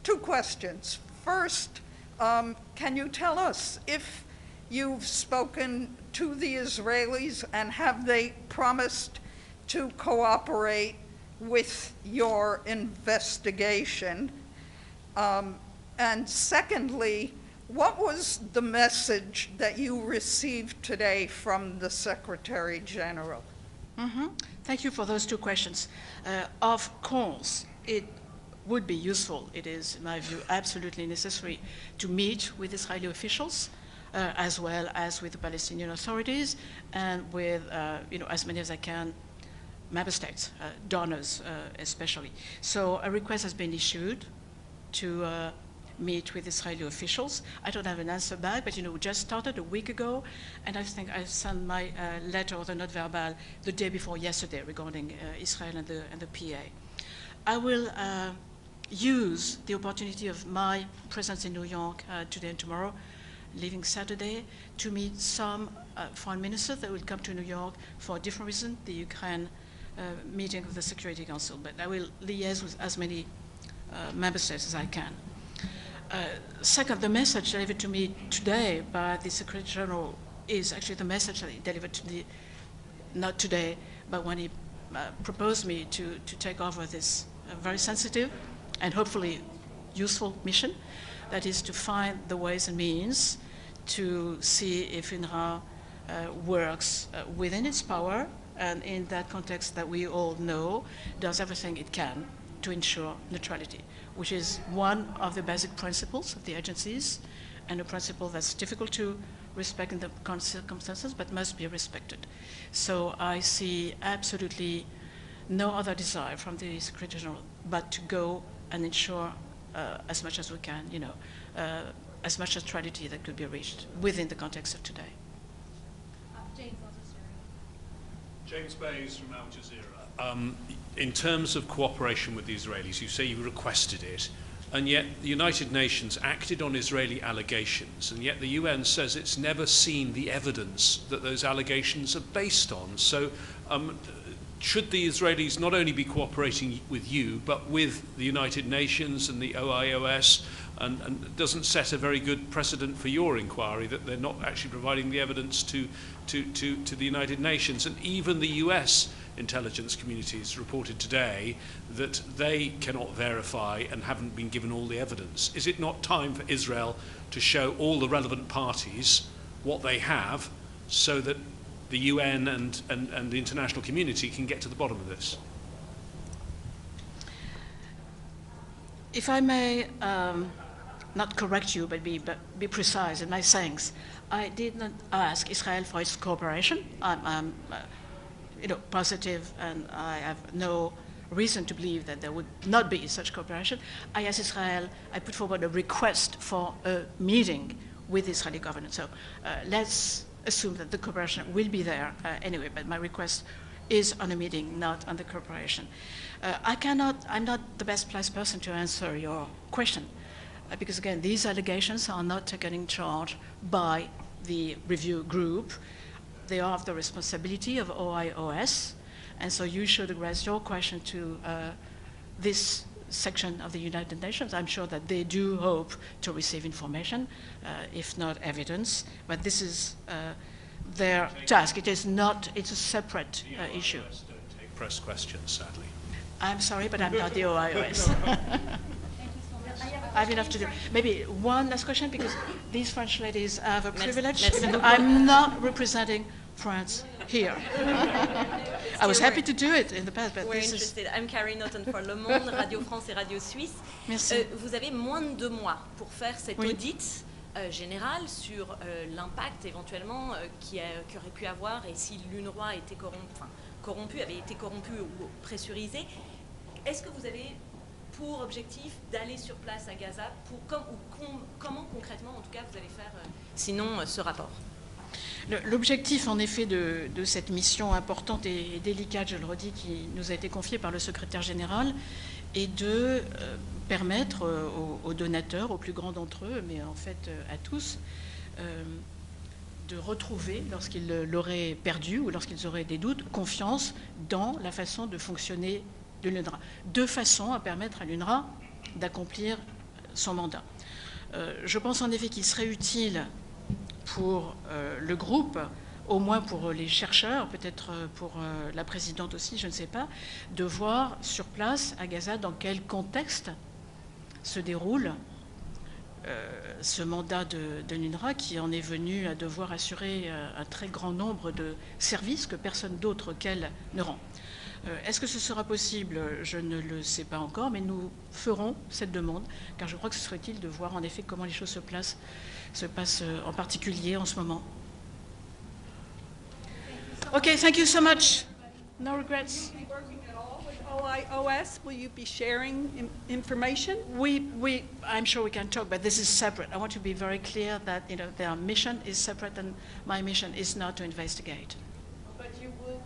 [SPEAKER 17] 2 questions. First, can you tell us if you've spoken to the Israelis and have they promised to cooperate with your investigation? And secondly, what was the message that you received today from the Secretary General?
[SPEAKER 15] Thank you for those 2 questions. Of course, it would be useful. It is, in my view, absolutely necessary to meet with Israeli officials, as well as with the Palestinian authorities, and with, as many as I can, member states, donors especially. So a request has been issued to meet with Israeli officials. I don't have an answer back, but we just started a week ago, and I think I sent my letter or the note verbal the day before yesterday regarding Israel and the PA. I will use the opportunity of my presence in New York today and tomorrow, leaving Saturday, to meet some foreign ministers that will come to New York for a different reason, the Ukraine meeting of the Security Council. But I will liaise with as many member states as I can. Second, the message delivered to me today by the Secretary General is actually the message that he delivered to me, not today, but when he proposed me to take over this very sensitive and hopefully useful mission, that is to find the ways and means to see if UNRWA works within its power, and in that context that we all know, does everything it can to ensure neutrality, which is one of the basic principles of the agencies, and a principle that's difficult to respect in the current circumstances, but must be respected. So I see absolutely no other desire from the Secretary General but to go and ensure as much as we can, as much neutrality that could be reached within the context of today.
[SPEAKER 18] James Bays from Al Jazeera. In terms of cooperation with the Israelis, you say you requested it, and yet the United Nations acted on Israeli allegations, and yet the UN says it's never seen the evidence that those allegations are based on. So should the Israelis not only be cooperating with you, but with the United Nations and the OIOS, and doesn't set a very good precedent for your inquiry that they're not actually providing the evidence to the United Nations? And even the US intelligence communities reported today that they cannot verify and haven't been given all the evidence. Is it not time for Israel to show all the relevant parties what they have so that the UN and the international community can get to the bottom of this?
[SPEAKER 15] If I may not correct you, but be precise in my sayings, I did not ask Israel for its cooperation. I'm positive, and I have no reason to believe that there would not be such cooperation. I asked Israel, I put forward a request for a meeting with the Israeli government. So let's assume that the cooperation will be there anyway, but my request is on a meeting, not on the cooperation. I'm not the best placed person to answer your question, because again, these allegations are not taken in charge by the review group. They are of the responsibility of OIOS, and so you should address your question to this section of the United Nations. I'm sure that they do hope to receive information, if not evidence, but this is their task. It's a separate issue.
[SPEAKER 18] Don't take press questions, sadly.
[SPEAKER 15] I'm sorry, but I'm not the OIOS. I have enough to do. Maybe one last question, because these French ladies have a privilege. I'm not representing France here. I was happy to do it in the past, but
[SPEAKER 19] We're interested. I'm Carrie Norton for Le Monde, Radio France et Radio Suisse.
[SPEAKER 15] Merci.
[SPEAKER 19] Vous avez moins de 2 mois pour faire cet audit général sur l'impact éventuellement qui aurait pu avoir, et si l'UNRWA était avait été corrompu ou pressurisé. Est-ce que vous avez pour objectif d'aller sur place à Gaza, comment concrètement, en tout cas, vous allez faire sinon ce rapport?
[SPEAKER 15] L'objectif, en effet, de cette mission importante et délicate, je le redis, qui nous a été confiée par le secrétaire général, est de permettre aux donateurs, aux plus grands d'entre eux, mais en fait à tous, de retrouver, lorsqu'ils l'auraient perdu ou lorsqu'ils auraient des doutes, confiance dans la façon de fonctionner de l'UNRWA, de façon à permettre à l'UNRWA d'accomplir son mandat. Je pense en effet qu'il serait utile pour le groupe, au moins pour les chercheurs, peut-être pour la présidente aussi, je ne sais pas, de voir sur place à Gaza dans quel contexte se déroule ce mandat de l'UNRWA, qui en est venu à devoir assurer un très grand nombre de services que personne d'autre qu'elle ne rend. Est-ce que ce sera possible? Je ne le sais pas encore, mais nous ferons cette demande, car je crois que ce serait utile de voir en effet comment les choses se passent en particulier en ce moment. Okay, thank you so much. No regrets.
[SPEAKER 20] OIOS? Will you be sharing information?
[SPEAKER 15] I'm sure we can talk, but this is separate. I want to be very clear that their mission is separate, and my mission is not to investigate.
[SPEAKER 20] But you'll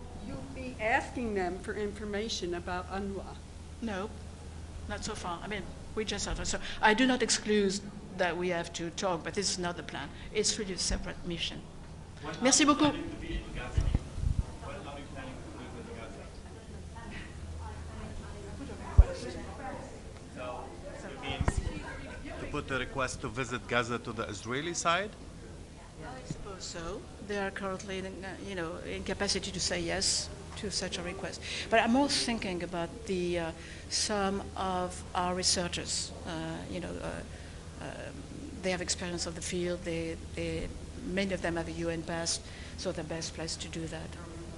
[SPEAKER 20] be asking them for information about UNRWA?
[SPEAKER 15] No, not so far. I mean, we just have to. So I do not exclude that we have to talk, but this is not the plan. It's really a separate mission. Merci beaucoup.
[SPEAKER 21] Put a request to visit Gaza to the Israeli side?
[SPEAKER 15] I suppose so. They are currently, in capacity to say yes to such a request. But I'm more thinking about some of our researchers. They have experience of the field. Many of them have a UN pass, so they're best placed to do that.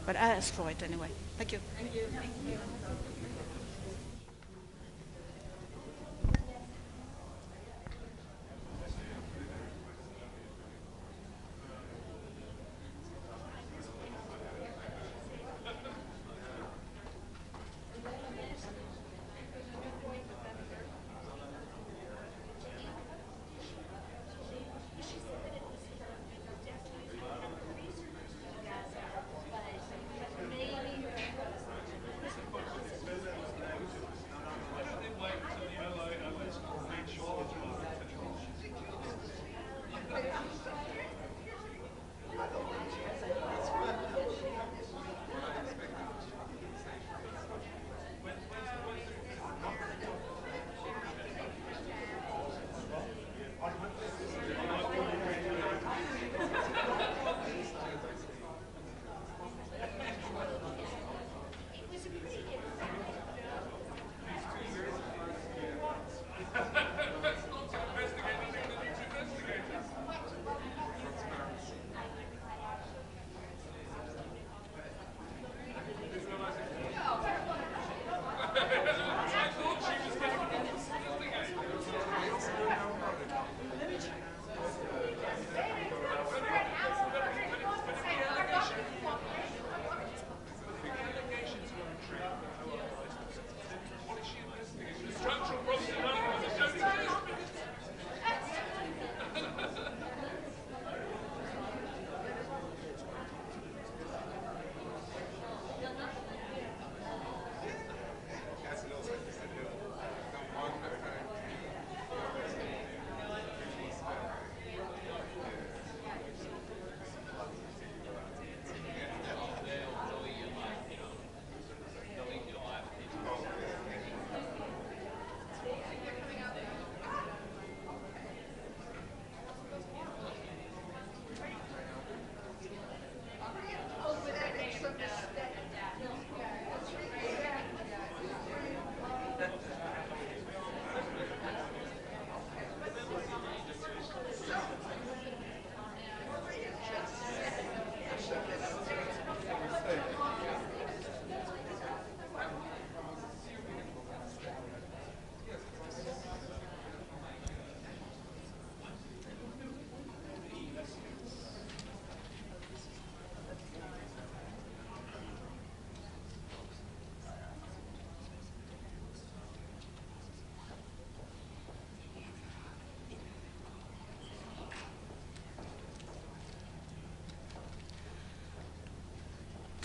[SPEAKER 15] But I asked for it anyway. Thank you.
[SPEAKER 20] Thank you. Thank you.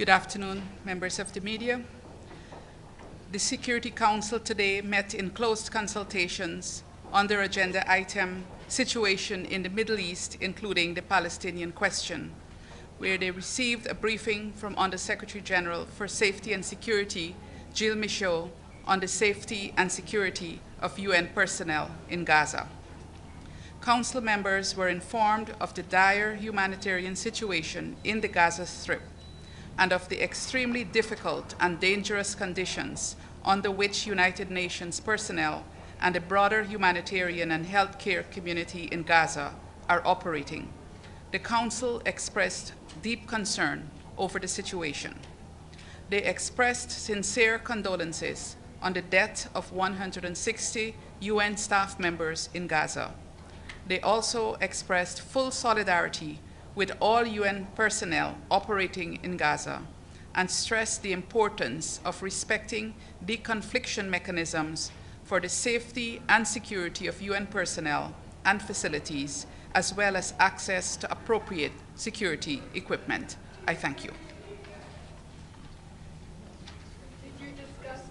[SPEAKER 2] Good afternoon, members of the media. The Security Council today met in closed consultations on their agenda item, Situation in the Middle East, including the Palestinian question, where they received a briefing from Under-Secretary General for Safety and Security, Gilles Michaud, on the safety and security of UN personnel in Gaza. Council members were informed of the dire humanitarian situation in the Gaza Strip and of the extremely difficult and dangerous conditions under which United Nations personnel and the broader humanitarian and healthcare community in Gaza are operating. The Council expressed deep concern over the situation. They expressed sincere condolences on the death of 160 UN staff members in Gaza. They also expressed full solidarity with all UN personnel operating in Gaza and stressed the importance of respecting deconfliction mechanisms for the safety and security of UN personnel and facilities, as well as access to appropriate security equipment. I thank you.
[SPEAKER 1] Did you discuss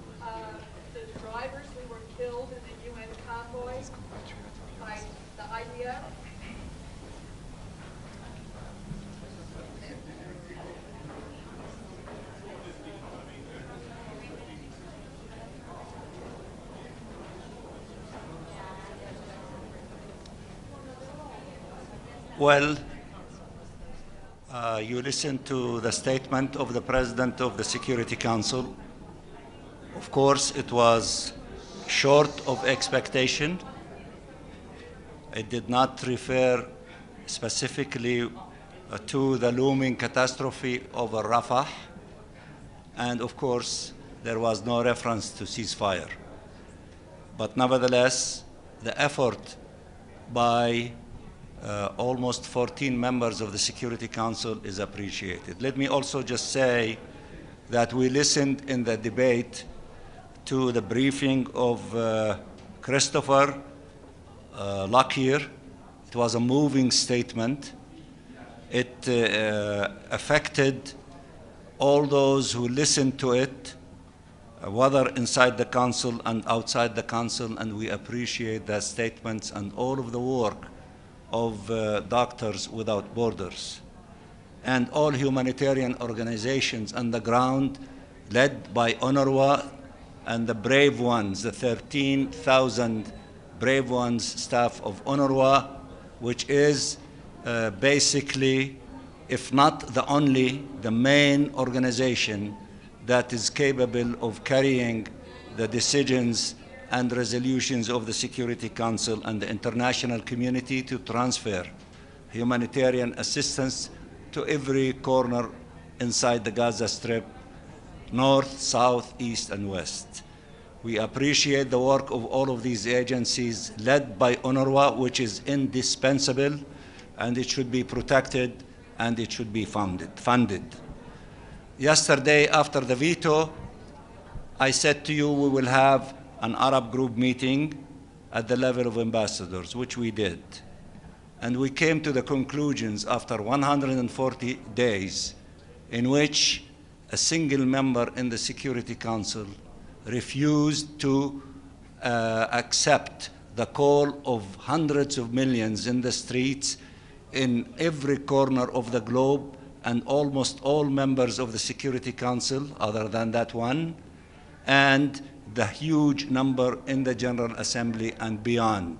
[SPEAKER 1] the drivers who were killed in the UN convoy by the IDF?
[SPEAKER 13] Well, you listened to the statement of the President of the Security Council. Of course, it was short of expectation. It did not refer specifically to the looming catastrophe over Rafah. And of course, there was no reference to ceasefire. But nevertheless, the effort by almost 14 members of the Security Council is appreciated. Let me also just say that we listened in the debate to the briefing of Christopher Lockyer. It was a moving statement. It affected all those who listened to it, whether inside the Council and outside the Council, and we appreciate the statements and all of the work of Doctors Without Borders and all humanitarian organizations on the ground led by UNRWA and the brave ones, the 13,000 brave ones, staff of UNRWA, which is basically, if not the only, the main organization that is capable of carrying the decisions and resolutions of the Security Council and the international community to transfer humanitarian assistance to every corner inside the Gaza Strip, north, south, east, and west. We appreciate the work of all of these agencies led by UNRWA, which is indispensable, and it should be protected and it should be funded. Yesterday, after the veto, I said to you we will have an Arab group meeting at the level of ambassadors, which we did. And we came to the conclusions after 140 days in which a single member in the Security Council refused to accept the call of hundreds of millions in the streets in every corner of the globe, and almost all members of the Security Council, other than that one, and the huge number in the General Assembly and beyond.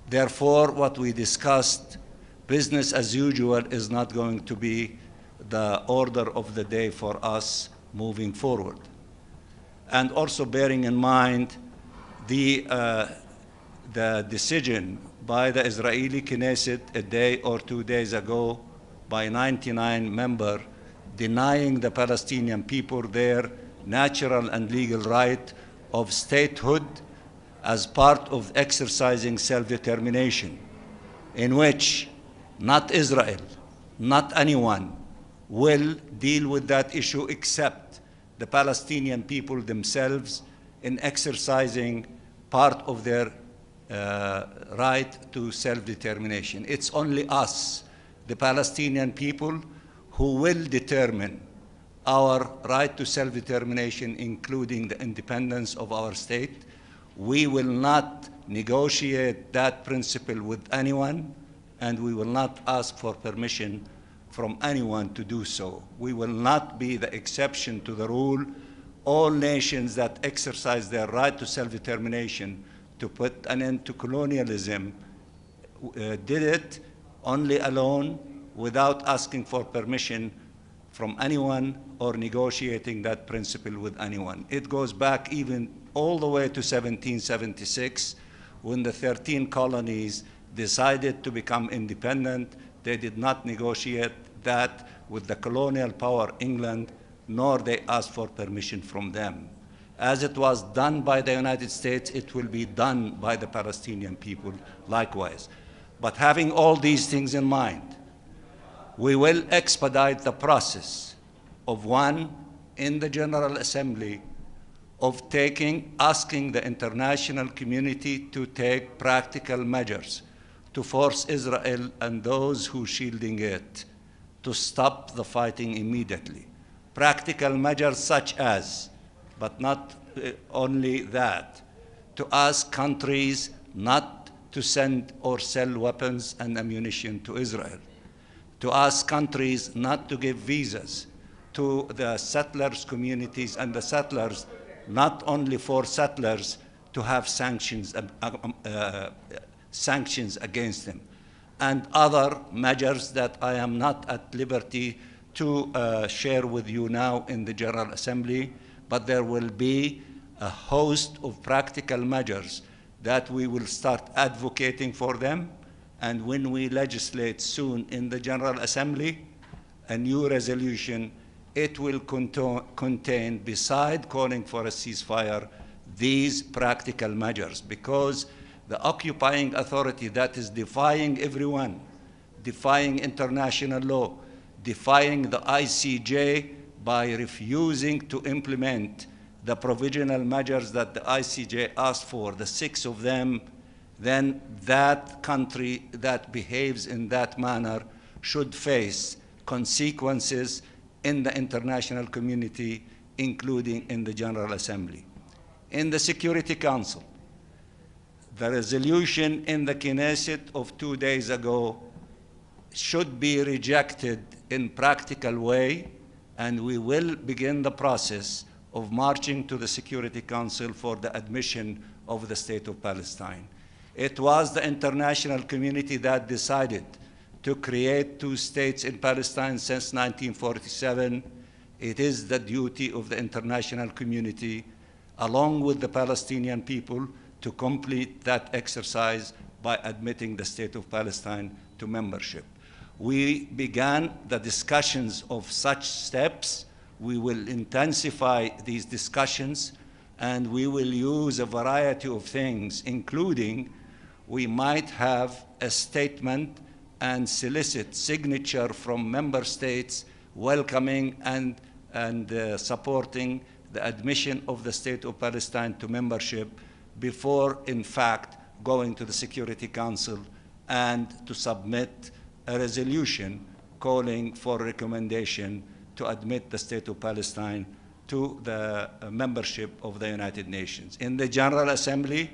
[SPEAKER 13] Therefore, what we discussed, business as usual, is not going to be the order of the day for us moving forward. And also bearing in mind the decision by the Israeli Knesset a day or 2 days ago by 99 members denying the Palestinian people their natural and legal right of statehood as part of exercising self-determination, in which not Israel, not anyone will deal with that issue except the Palestinian people themselves in exercising part of their right to self-determination. It's only us, the Palestinian people, who will determine our right to self-determination, including the independence of our state. We will not negotiate that principle with anyone, and we will not ask for permission from anyone to do so. We will not be the exception to the rule. All nations that exercise their right to self-determination to put an end to colonialism did it only alone, without asking for permission from anyone or negotiating that principle with anyone. It goes back even all the way to 1776, when the 13 colonies decided to become independent. They did not negotiate that with the colonial power England, nor they asked for permission from them. As it was done by the United States, it will be done by the Palestinian people likewise. But having all these things in mind, we will expedite the process of one in the General Assembly of asking the international community to take practical measures to force Israel and those who are shielding it to stop the fighting immediately. Practical measures such as, but not only that, to ask countries not to send or sell weapons and ammunition to Israel, to ask countries not to give visas to the settlers' communities and the settlers, not only for settlers, to have sanctions against them, and other measures that I am not at liberty to share with you now in the General Assembly, but there will be a host of practical measures that we will start advocating for them, and when we legislate soon in the General Assembly, a new resolution, it will contain, beside calling for a ceasefire, these practical measures, because the occupying authority that is defying everyone, defying international law, defying the ICJ by refusing to implement the provisional measures that the ICJ asked for, the 6 of them, then that country that behaves in that manner should face consequences in the international community, including in the General Assembly. In the Security Council, the resolution in the Knesset of 2 days ago should be rejected in practical way, and we will begin the process of marching to the Security Council for the admission of the State of Palestine. It was the international community that decided to create 2 states in Palestine since 1947. It is the duty of the international community, along with the Palestinian people, to complete that exercise by admitting the State of Palestine to membership. We began the discussions of such steps. We will intensify these discussions, and we will use a variety of things, including we might have a statement and solicit signature from member states welcoming and supporting the admission of the State of Palestine to membership before, in fact, going to the Security Council and to submit a resolution calling for recommendation to admit the State of Palestine to the membership of the United Nations. In the General Assembly,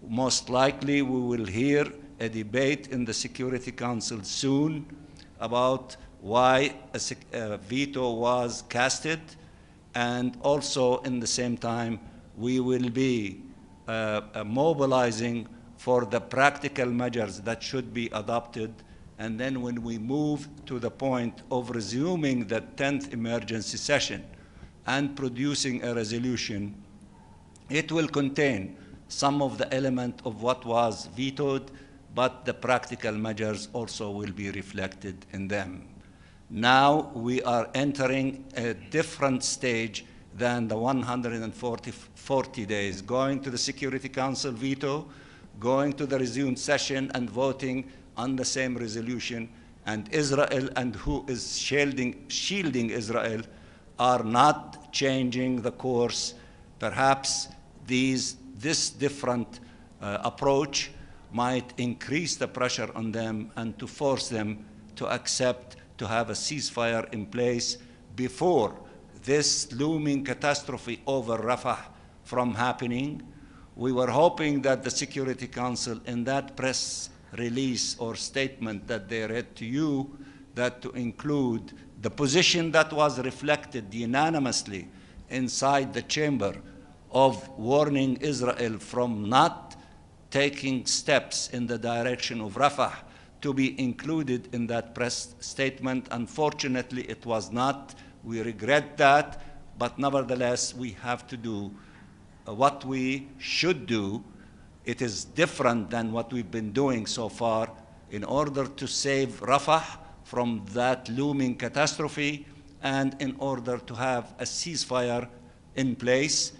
[SPEAKER 13] most likely we will hear a debate in the Security Council soon about why a veto was casted, and also in the same time we will be mobilizing for the practical measures that should be adopted. And then when we move to the point of resuming the 10th emergency session and producing a resolution, it will contain some of the element of what was vetoed, but the practical measures also will be reflected in them. Now we are entering a different stage than the 140 days, going to the Security Council veto, going to the resumed session and voting on the same resolution, and Israel and who is shielding Israel are not changing the course. Perhaps this different approach might increase the pressure on them and to force them to accept to have a ceasefire in place before this looming catastrophe over Rafah from happening. We were hoping that the Security Council, in that press release or statement that they read to you, that to include the position that was reflected unanimously inside the chamber of warning Israel from not taking steps in the direction of Rafah, to be included in that press statement. Unfortunately, it was not. We regret that, but nevertheless, we have to do what we should do. It is different than what we've been doing so far in order to save Rafah from that looming catastrophe and in order to have a ceasefire in place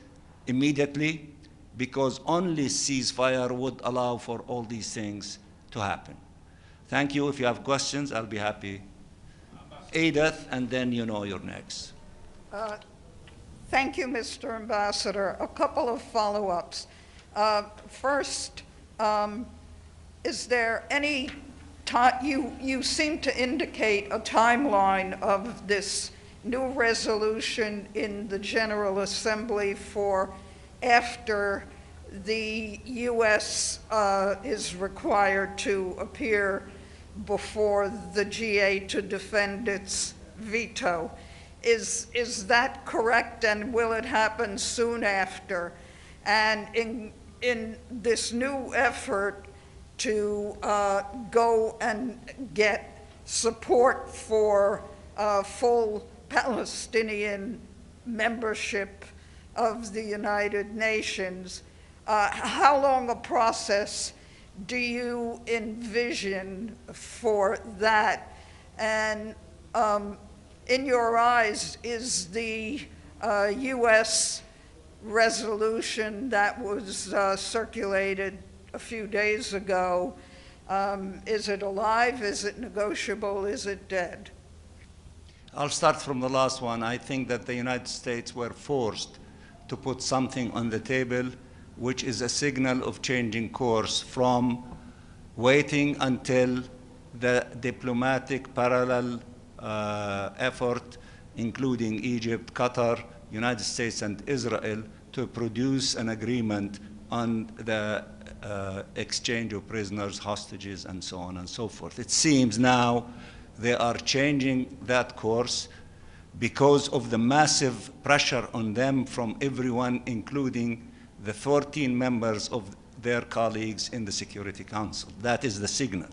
[SPEAKER 13] immediately, because only ceasefire would allow for all these things to happen. Thank you. If you have questions, I'll be happy. Edith, and then you know you're next.
[SPEAKER 17] Thank you, Mr. Ambassador. A couple of follow-ups. First, is there any time, you seem to indicate a timeline of this new resolution in the General Assembly for after the U.S. Is required to appear before the GA to defend its veto. Is that correct, and will it happen soon after? And in this new effort to go and get support for full Palestinian membership of the United Nations, how long a process do you envision for that? And in your eyes, is the U.S. resolution that was circulated a few days ago, is it alive? Is it negotiable? Is it dead?
[SPEAKER 13] I'll start from the last one. I think that the United States were forced to put something on the table which is a signal of changing course from waiting until the diplomatic parallel effort, including Egypt, Qatar, United States, and Israel, to produce an agreement on the exchange of prisoners, hostages, and so on and so forth. It seems now they are changing that course because of the massive pressure on them from everyone, including the 14 members of their colleagues in the Security Council. That is the signal.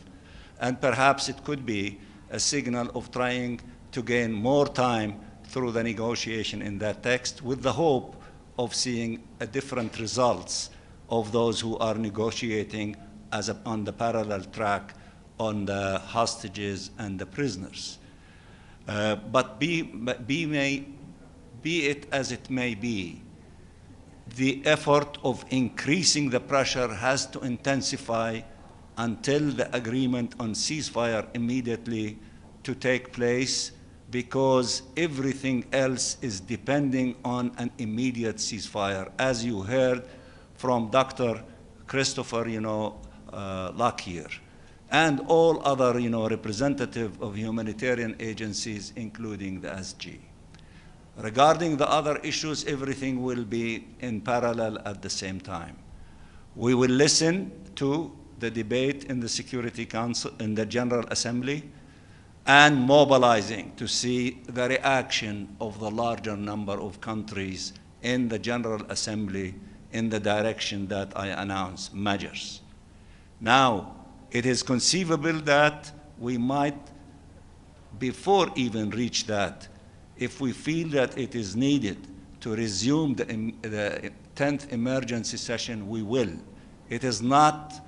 [SPEAKER 13] And perhaps it could be a signal of trying to gain more time through the negotiation in that text, with the hope of seeing different results of those who are negotiating on the parallel track on the hostages and the prisoners. But be it as it may be, the effort of increasing the pressure has to intensify until the agreement on ceasefire immediately to take place, because everything else is depending on an immediate ceasefire, as you heard from Dr. Christopher, Lockyer, and all other, representative of humanitarian agencies, including the SG. Regarding the other issues, everything will be in parallel at the same time. We will listen to the debate in the Security Council, in the General Assembly, and mobilizing to see the reaction of the larger number of countries in the General Assembly in the direction that I announced measures. Now, it is conceivable that we might, before even reach that, if we feel that it is needed to resume the 10th emergency session, we will. It is not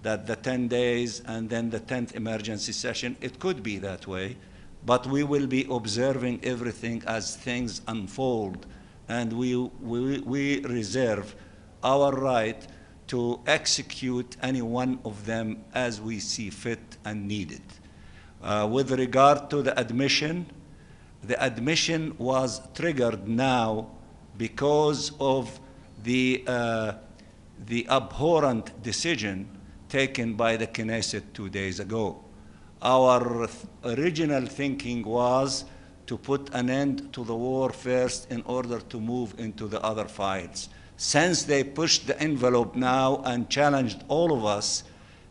[SPEAKER 13] that the 10 days and then the 10th emergency session, it could be that way, but we will be observing everything as things unfold, and we reserve our right to execute any one of them as we see fit and needed. With regard to the admission was triggered now because of the abhorrent decision taken by the Knesset 2 days ago. Our original thinking was to put an end to the war first in order to move into the other files. Since they pushed the envelope now and challenged all of us,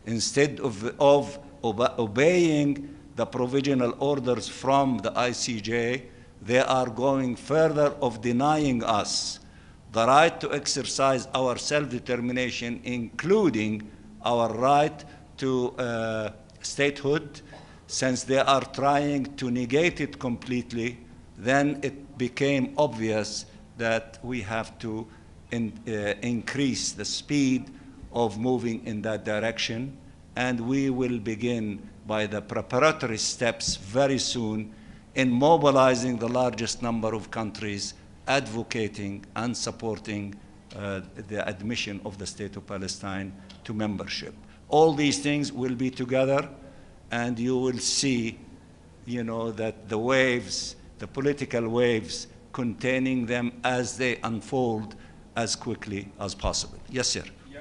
[SPEAKER 13] instead of obeying the provisional orders from the ICJ, they are going further of denying us the right to exercise our self-determination, including our right to statehood. Since they are trying to negate it completely, then it became obvious that we have to increase the speed of moving in that direction, and we will begin by the preparatory steps very soon in mobilizing the largest number of countries advocating and supporting the admission of the State of Palestine to membership. All these things will be together, and you will see you know, that the waves, the political waves containing them as they unfold as quickly as possible. Yes, sir.
[SPEAKER 18] Yeah,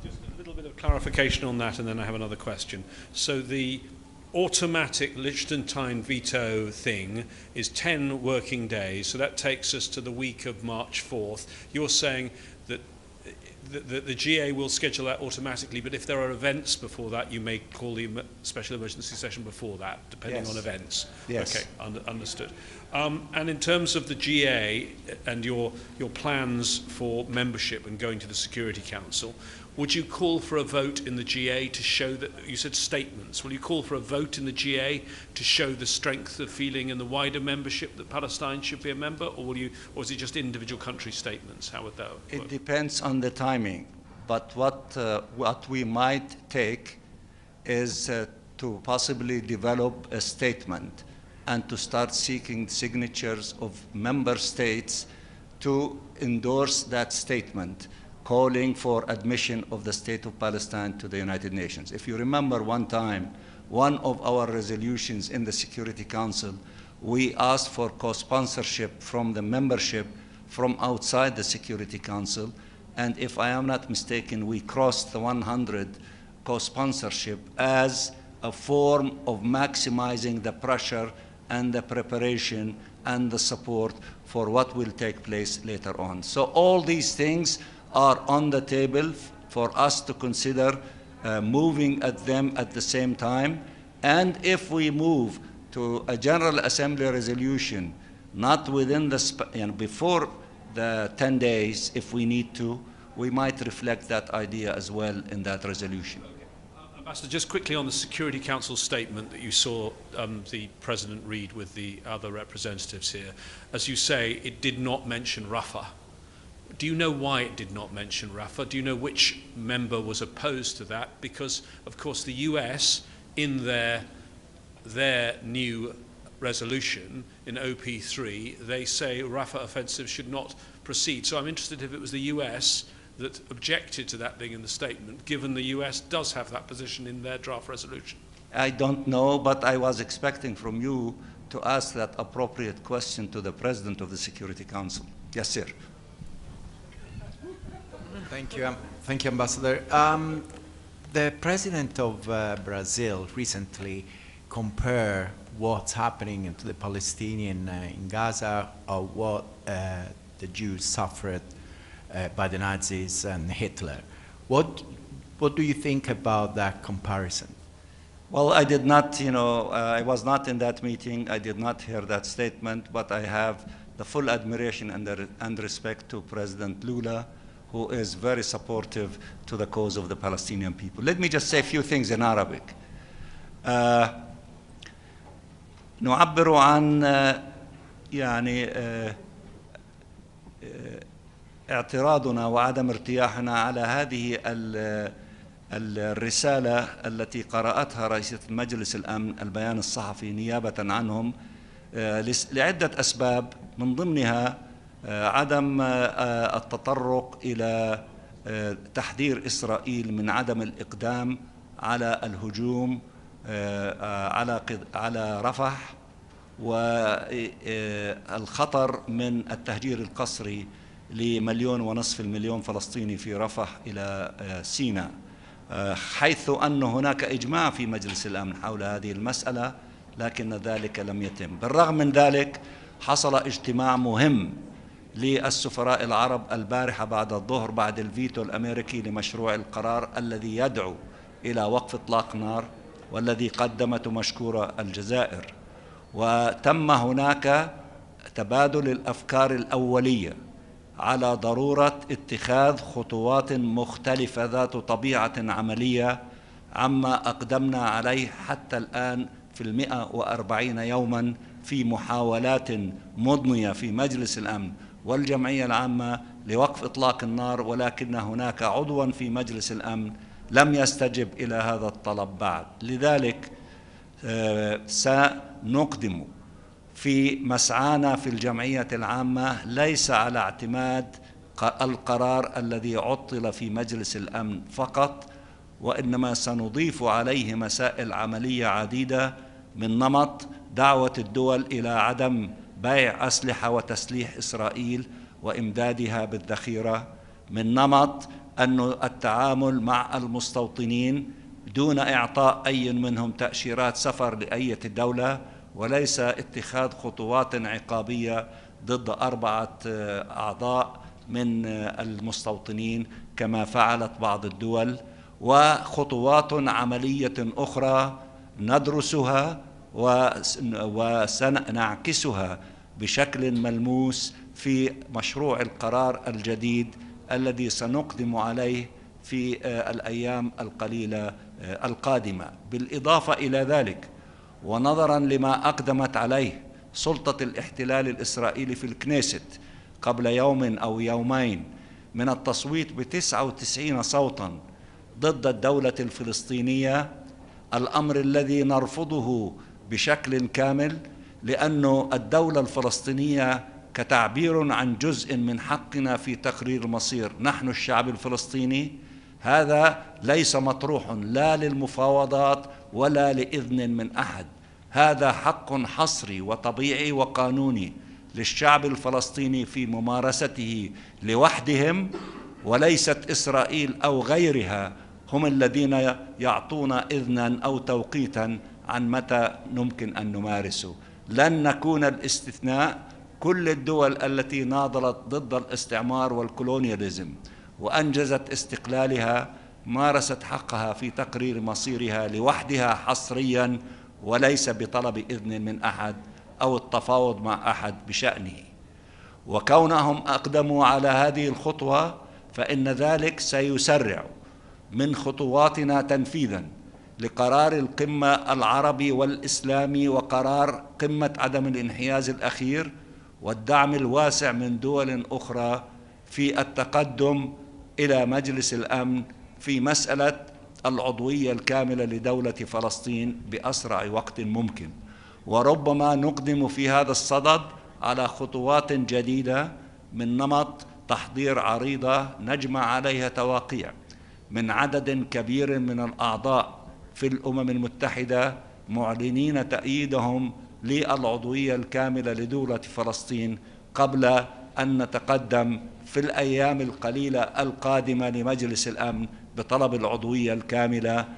[SPEAKER 18] just a little bit of clarification on that, and then I have another question. So the automatic Liechtenstein veto thing is 10 working days, so that takes us to the week of March 4th. You're saying that the GA will schedule that automatically, but if there are events before that, you may call the special emergency session before that, depending on events.
[SPEAKER 13] Yes.
[SPEAKER 18] Okay, understood. And in terms of the GA and your plans for membership and going to the Security Council, would you call for a vote in the GA to show that, you said statements, will you call for a vote in the GA to show the strength of feeling in the wider membership that Palestine should be a member, or is it just individual country statements? How would that work?
[SPEAKER 13] It depends on the timing, but what we might take is to possibly develop a statement and to start seeking signatures of member states to endorse that statement, calling for admission of the State of Palestine to the United Nations. If you remember one time, one of our resolutions in the Security Council, we asked for co-sponsorship from the membership from outside the Security Council, and if I am not mistaken, we crossed the 100 co-sponsorship as a form of maximizing the pressure and the preparation and the support for what will take place later on. So all these things are on the table for us to consider moving at them at the same time. And if we move to a General Assembly resolution, not within the before the 10 days, if we need to, we might reflect that idea as well in that resolution.
[SPEAKER 18] Ambassador, just quickly on the Security Council statement that you saw the President read with the other representatives here. As you say, it did not mention Rafah. Do you know why it did not mention Rafah? Do you know which member was opposed to that? Because, of course, the US, in their new resolution in OP3, they say Rafah offensive should not proceed. So I'm interested if it was the US that objected to that being in the statement, given the US does have that position in their draft resolution.
[SPEAKER 13] I don't know, but I was expecting from you to ask that appropriate question to the President of the Security Council. Yes, sir.
[SPEAKER 3] Thank you, Ambassador. The President of Brazil recently compared what's happening to the Palestinians in Gaza or what the Jews suffered by the Nazis and Hitler. What do you think about that comparison?
[SPEAKER 13] Well, I did not, I was not in that meeting. I did not hear that statement, but I have the full admiration and respect to President Lula, who is very supportive to the cause of the Palestinian people. Let me just say a few things in Arabic. نعبر عن يعني اعتراضنا وعدم ارتياحنا على هذه الرسالة التي قرأتها رئيسة مجلس الأمن البيان الصحفي نيابة عنهم لعدة أسباب، من ضمنها عدم التطرق إلى تحذير إسرائيل من عدم الإقدام على الهجوم على رفح، والخطر من التهجير القسري ل1.5 مليون فلسطيني في رفح إلى سيناء، حيث أن هناك إجماع في مجلس الأمن حول هذه المسألة، لكن ذلك لم يتم. بالرغم من ذلك حصل اجتماع مهم للسفراء العرب البارحة بعد الظهر بعد الفيتو الأمريكي لمشروع القرار الذي يدعو إلى وقف إطلاق نار، والذي قدمته مشكورة الجزائر، وتم هناك تبادل الأفكار الأولية على ضرورة اتخاذ خطوات مختلفة ذات طبيعة عملية عما أقدمنا عليه حتى الآن في 140 يوما في محاولات مضنية في مجلس الأمن والجمعية العامة لوقف إطلاق النار، ولكن هناك عضوا في مجلس الأمن لم يستجب إلى هذا الطلب بعد. لذلك سنقدم في مسعانا في الجمعية العامة ليس على اعتماد القرار الذي عطل في مجلس الأمن فقط، وإنما سنضيف عليه مسائل عملية عديدة من نمط دعوة الدول إلى عدم بيع أسلحة وتسليح إسرائيل وإمدادها بالذخيرة، من نمط أن التعامل مع المستوطنين دون إعطاء أي منهم تأشيرات سفر لأي دولة، وليس اتخاذ خطوات عقابية ضد 4 أعضاء من المستوطنين كما فعلت بعض الدول، وخطوات عملية أخرى ندرسها وسنعكسها بشكل ملموس في مشروع القرار الجديد الذي سنقدم عليه في الأيام القليلة القادمة. بالإضافة إلى ذلك، ونظرا لما أقدمت عليه سلطة الاحتلال الإسرائيلي في الكنيست قبل يوم أو يومين من التصويت ب99 صوتا ضد الدولة الفلسطينية، الأمر الذي نرفضه بشكل كامل، لأن الدولة الفلسطينية كتعبير عن جزء من حقنا في تقرير المصير، نحن الشعب الفلسطيني، هذا ليس مطروح لا للمفاوضات ولا لإذن من أحد، هذا حق حصري وطبيعي وقانوني للشعب الفلسطيني في ممارسته لوحدهم، وليست إسرائيل أو غيرها هم الذين يعطون إذنا أو توقيتا عن متى يمكن أن نمارسه. لن نكون الاستثناء. كل الدول التي ناضلت ضد الاستعمار والكولونياليزم وأنجزت استقلالها مارست حقها في تقرير مصيرها لوحدها حصريا، وليس بطلب إذن من أحد أو التفاوض مع أحد بشأنه. وكونهم أقدموا على هذه الخطوة فإن ذلك سيسرع من خطواتنا تنفيذا لقرار القمة العربي والإسلامي وقرار قمة عدم الانحياز الأخير، والدعم الواسع من دول أخرى في التقدم إلى مجلس الأمن في مسألة العضوية الكاملة لدولة فلسطين بأسرع وقت ممكن. وربما نقدم في هذا الصدد على خطوات جديدة من نمط تحضير عريضة نجمع عليها تواقيع من عدد كبير من الأعضاء في الأمم المتحدة معلنين تأييدهم للعضوية الكاملة لدولة فلسطين، قبل أن نتقدم في الأيام القليلة القادمة لمجلس الأمن بطلب العضوية الكاملة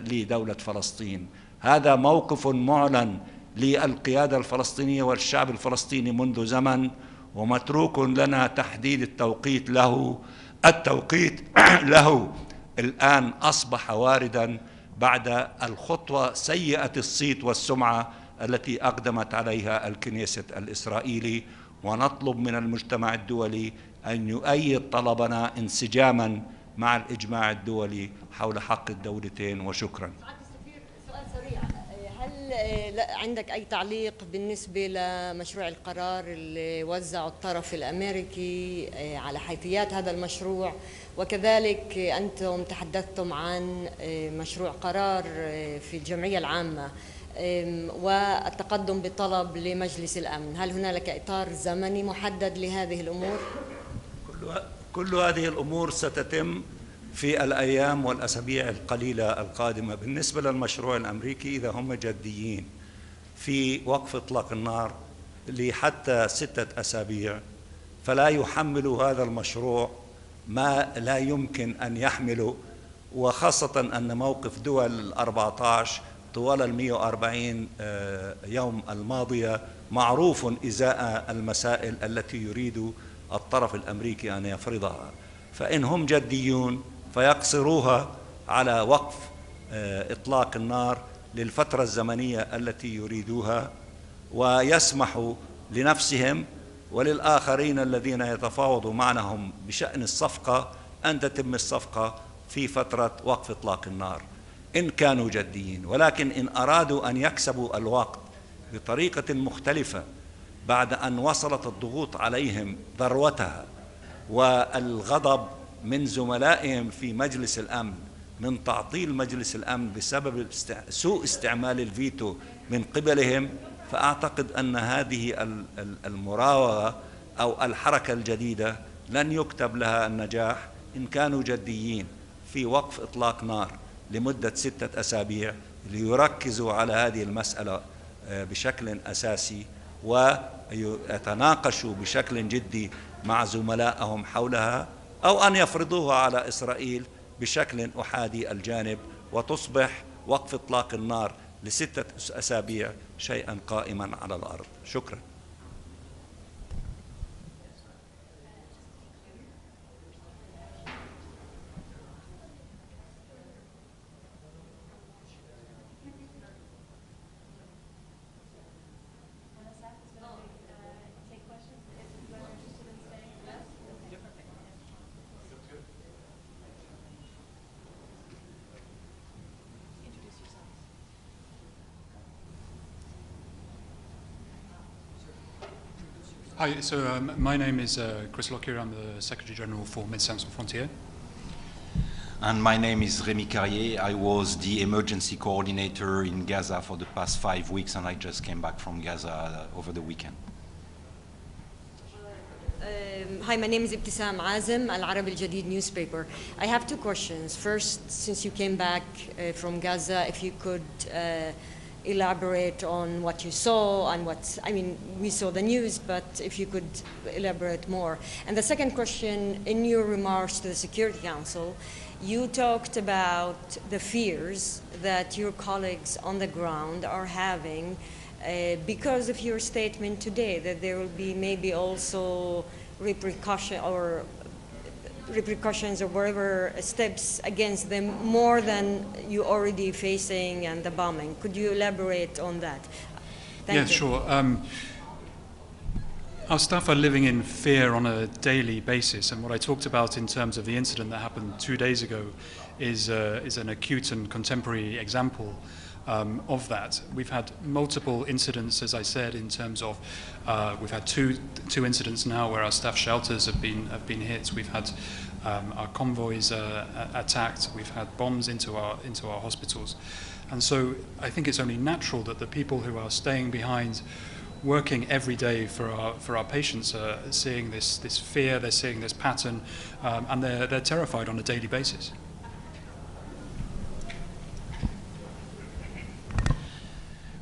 [SPEAKER 13] لدولة فلسطين. هذا موقف معلن للقيادة الفلسطينية والشعب الفلسطيني منذ زمن، ومتروك لنا تحديد التوقيت له. التوقيت له الآن أصبح وارداً بعد الخطوة سيئة الصيت والسمعة التي أقدمت عليها الكنيست الإسرائيلي، ونطلب من المجتمع الدولي أن يؤيد طلبنا انسجاماً مع الإجماع الدولي حول حق الدولتين. وشكراً.
[SPEAKER 4] سؤال سريع، هل عندك أي تعليق بالنسبة لمشروع القرار اللي وزعه الطرف الأمريكي على حيثيات هذا المشروع؟ وكذلك أنتم تحدثتم عن مشروع قرار في الجمعية العامة والتقدم بطلب لمجلس الأمن، هل هنالك إطار زمني محدد لهذه الأمور؟
[SPEAKER 13] كل هذه الأمور ستتم في الأيام والأسابيع القليلة القادمة. بالنسبة للمشروع الأمريكي، إذا هم جديين في وقف إطلاق النار لحتى 6 أسابيع، فلا يحملوا هذا المشروع ما لا يمكن أن يحمله، وخاصة أن موقف دول 14 طوال 140 يوم الماضية معروف إزاء المسائل التي يريد الطرف الأمريكي أن يفرضها. فإن هم جديون فيقصروها على وقف إطلاق النار للفترة الزمنية التي يريدوها، ويسمحوا لنفسهم وللآخرين الذين يتفاوضوا معهم بشأن الصفقة أن تتم الصفقة في فترة وقف إطلاق النار إن كانوا جديين. ولكن إن أرادوا أن يكسبوا الوقت بطريقة مختلفة بعد أن وصلت الضغوط عليهم ذروتها والغضب من زملائهم في مجلس الأمن من تعطيل مجلس الأمن بسبب سوء استعمال الفيتو من قبلهم، فأعتقد أن هذه المراوغة أو الحركة الجديدة لن يكتب لها النجاح إن كانوا جديين في وقف إطلاق نار لمدة 6 أسابيع ليركزوا على هذه المسألة بشكل أساسي ويتناقشوا بشكل جدي مع زملائهم حولها، أو أن يفرضوها على إسرائيل بشكل أحادي الجانب وتصبح وقف إطلاق النار ل6 أسابيع شيئا قائما على الأرض. شكرا.
[SPEAKER 5] Hi, so my name is Chris Lockyer. I'm the Secretary General for Médecins Sans Frontières.
[SPEAKER 22] And my name is Rémi Carrier. I was the emergency coordinator in Gaza for the past 5 weeks, and I just came back from Gaza over the weekend.
[SPEAKER 4] Hi, my name is Ibtisam Azem, Al Arab Al Jadid newspaper. I have 2 questions. First, since you came back from Gaza, if you could elaborate on what you saw and what, I mean, we saw the news, but if you could elaborate more. And the second question, in your remarks to the Security Council, you talked about the fears that your colleagues on the ground are having because of your statement today, that there will be maybe also repercussions or whatever steps against them more than you already facing and the bombing. Could you elaborate on that? Thank you.
[SPEAKER 5] Sure. Our staff are living in fear on a daily basis, and what I talked about in terms of the incident that happened 2 days ago is an acute and contemporary example of that. We've had multiple incidents, as I said, in terms of we've had two incidents now where our staff shelters have been hit. We've had our convoys attacked. We've had bombs into our hospitals, and so I think it's only natural that the people who are staying behind, working every day for our patients, are seeing this fear. They're seeing this pattern, and they're terrified on a daily basis.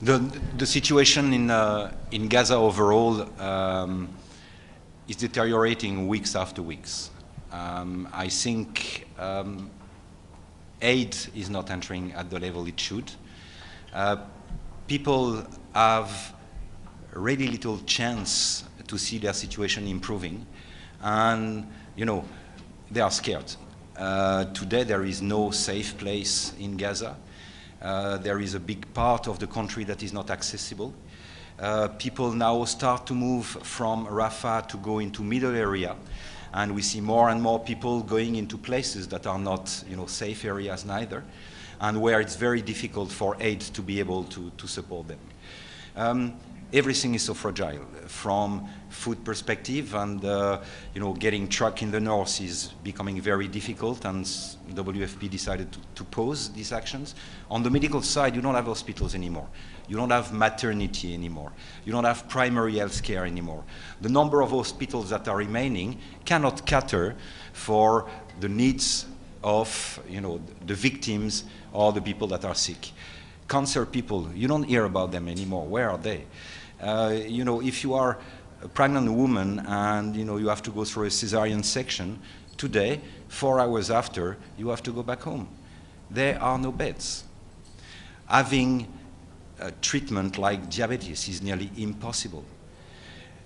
[SPEAKER 22] The situation in Gaza overall is deteriorating weeks after weeks. I think aid is not entering at the level it should. People have really little chance to see their situation improving, and they are scared. Today there is no safe place in Gaza. There is a big part of the country that is not accessible. People now start to move from Rafah to go into middle area, and we see more and more people going into places that are not safe areas neither, and where it's very difficult for aid to be able to support them. Everything is so fragile from food perspective, and getting truck in the north is becoming very difficult, and WFP decided to pause these actions. On the medical side, you don't have hospitals anymore. You don't have maternity anymore. You don't have primary health care anymore. The number of hospitals that are remaining cannot cater for the needs of the victims or the people that are sick. Cancer people, you don't hear about them anymore. Where are they? If you are a pregnant woman and you have to go through a cesarean section, today, 4 hours after, you have to go back home. There are no beds. Having a treatment like diabetes is nearly impossible.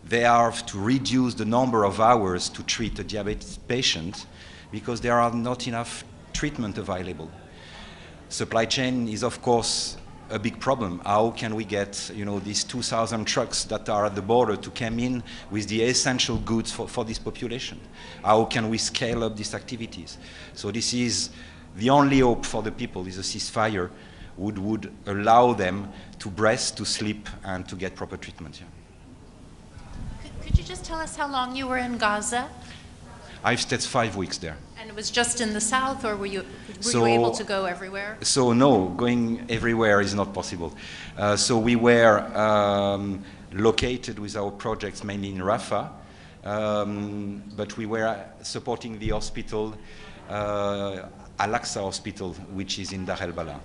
[SPEAKER 22] They have to reduce the number of hours to treat a diabetes patient because there are not enough treatment available. Supply chain is, of course, a big problem. How can we get these 2,000 trucks that are at the border to come in with the essential goods for this population? How can we scale up these activities? So this is the only hope for the people, is a ceasefire would allow them to rest, to sleep, and to get proper treatment.
[SPEAKER 23] Could you just tell us how long you were in Gaza?
[SPEAKER 22] I've stayed 5 weeks there.
[SPEAKER 23] And it was just in the south, or were you able to go everywhere?
[SPEAKER 22] So no, going everywhere is not possible. So we were located with our projects mainly in Rafah, but we were supporting the hospital, Al-Aqsa Hospital, which is in Dar el Balah.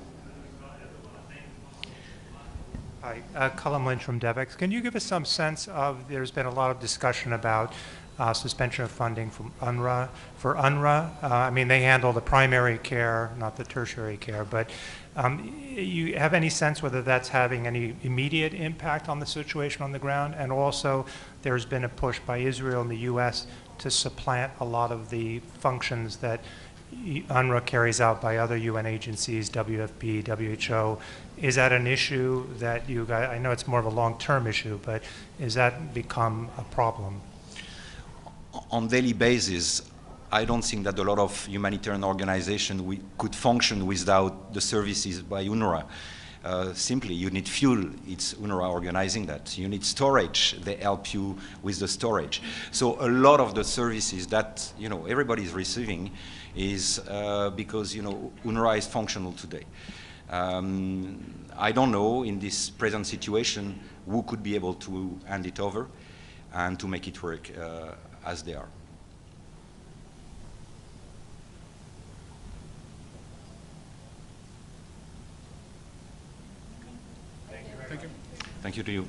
[SPEAKER 6] Hi, Cullum Lynch from DevEx. Can you give us some sense of, there's been a lot of discussion about suspension of funding from UNRWA. For UNRWA, I mean, they handle the primary care, not the tertiary care, but you have any sense whether that's having any immediate impact on the situation on the ground? And also, there's been a push by Israel and the U.S. to supplant a lot of the functions that UNRWA carries out by other UN agencies, WFP, WHO. Is that an issue that you guys, I know it's more of a long-term issue, but is that become a problem?
[SPEAKER 22] On daily basis, I don't think that a lot of humanitarian organizations could function without the services by UNRWA. Simply, you need fuel, it's UNRWA organizing that. You need storage, they help you with the storage. So a lot of the services that everybody is receiving is because UNRWA is functional today. I don't know in this present situation who could be able to hand it over and to make it work as they are.
[SPEAKER 5] Thank you.
[SPEAKER 22] Thank you to you.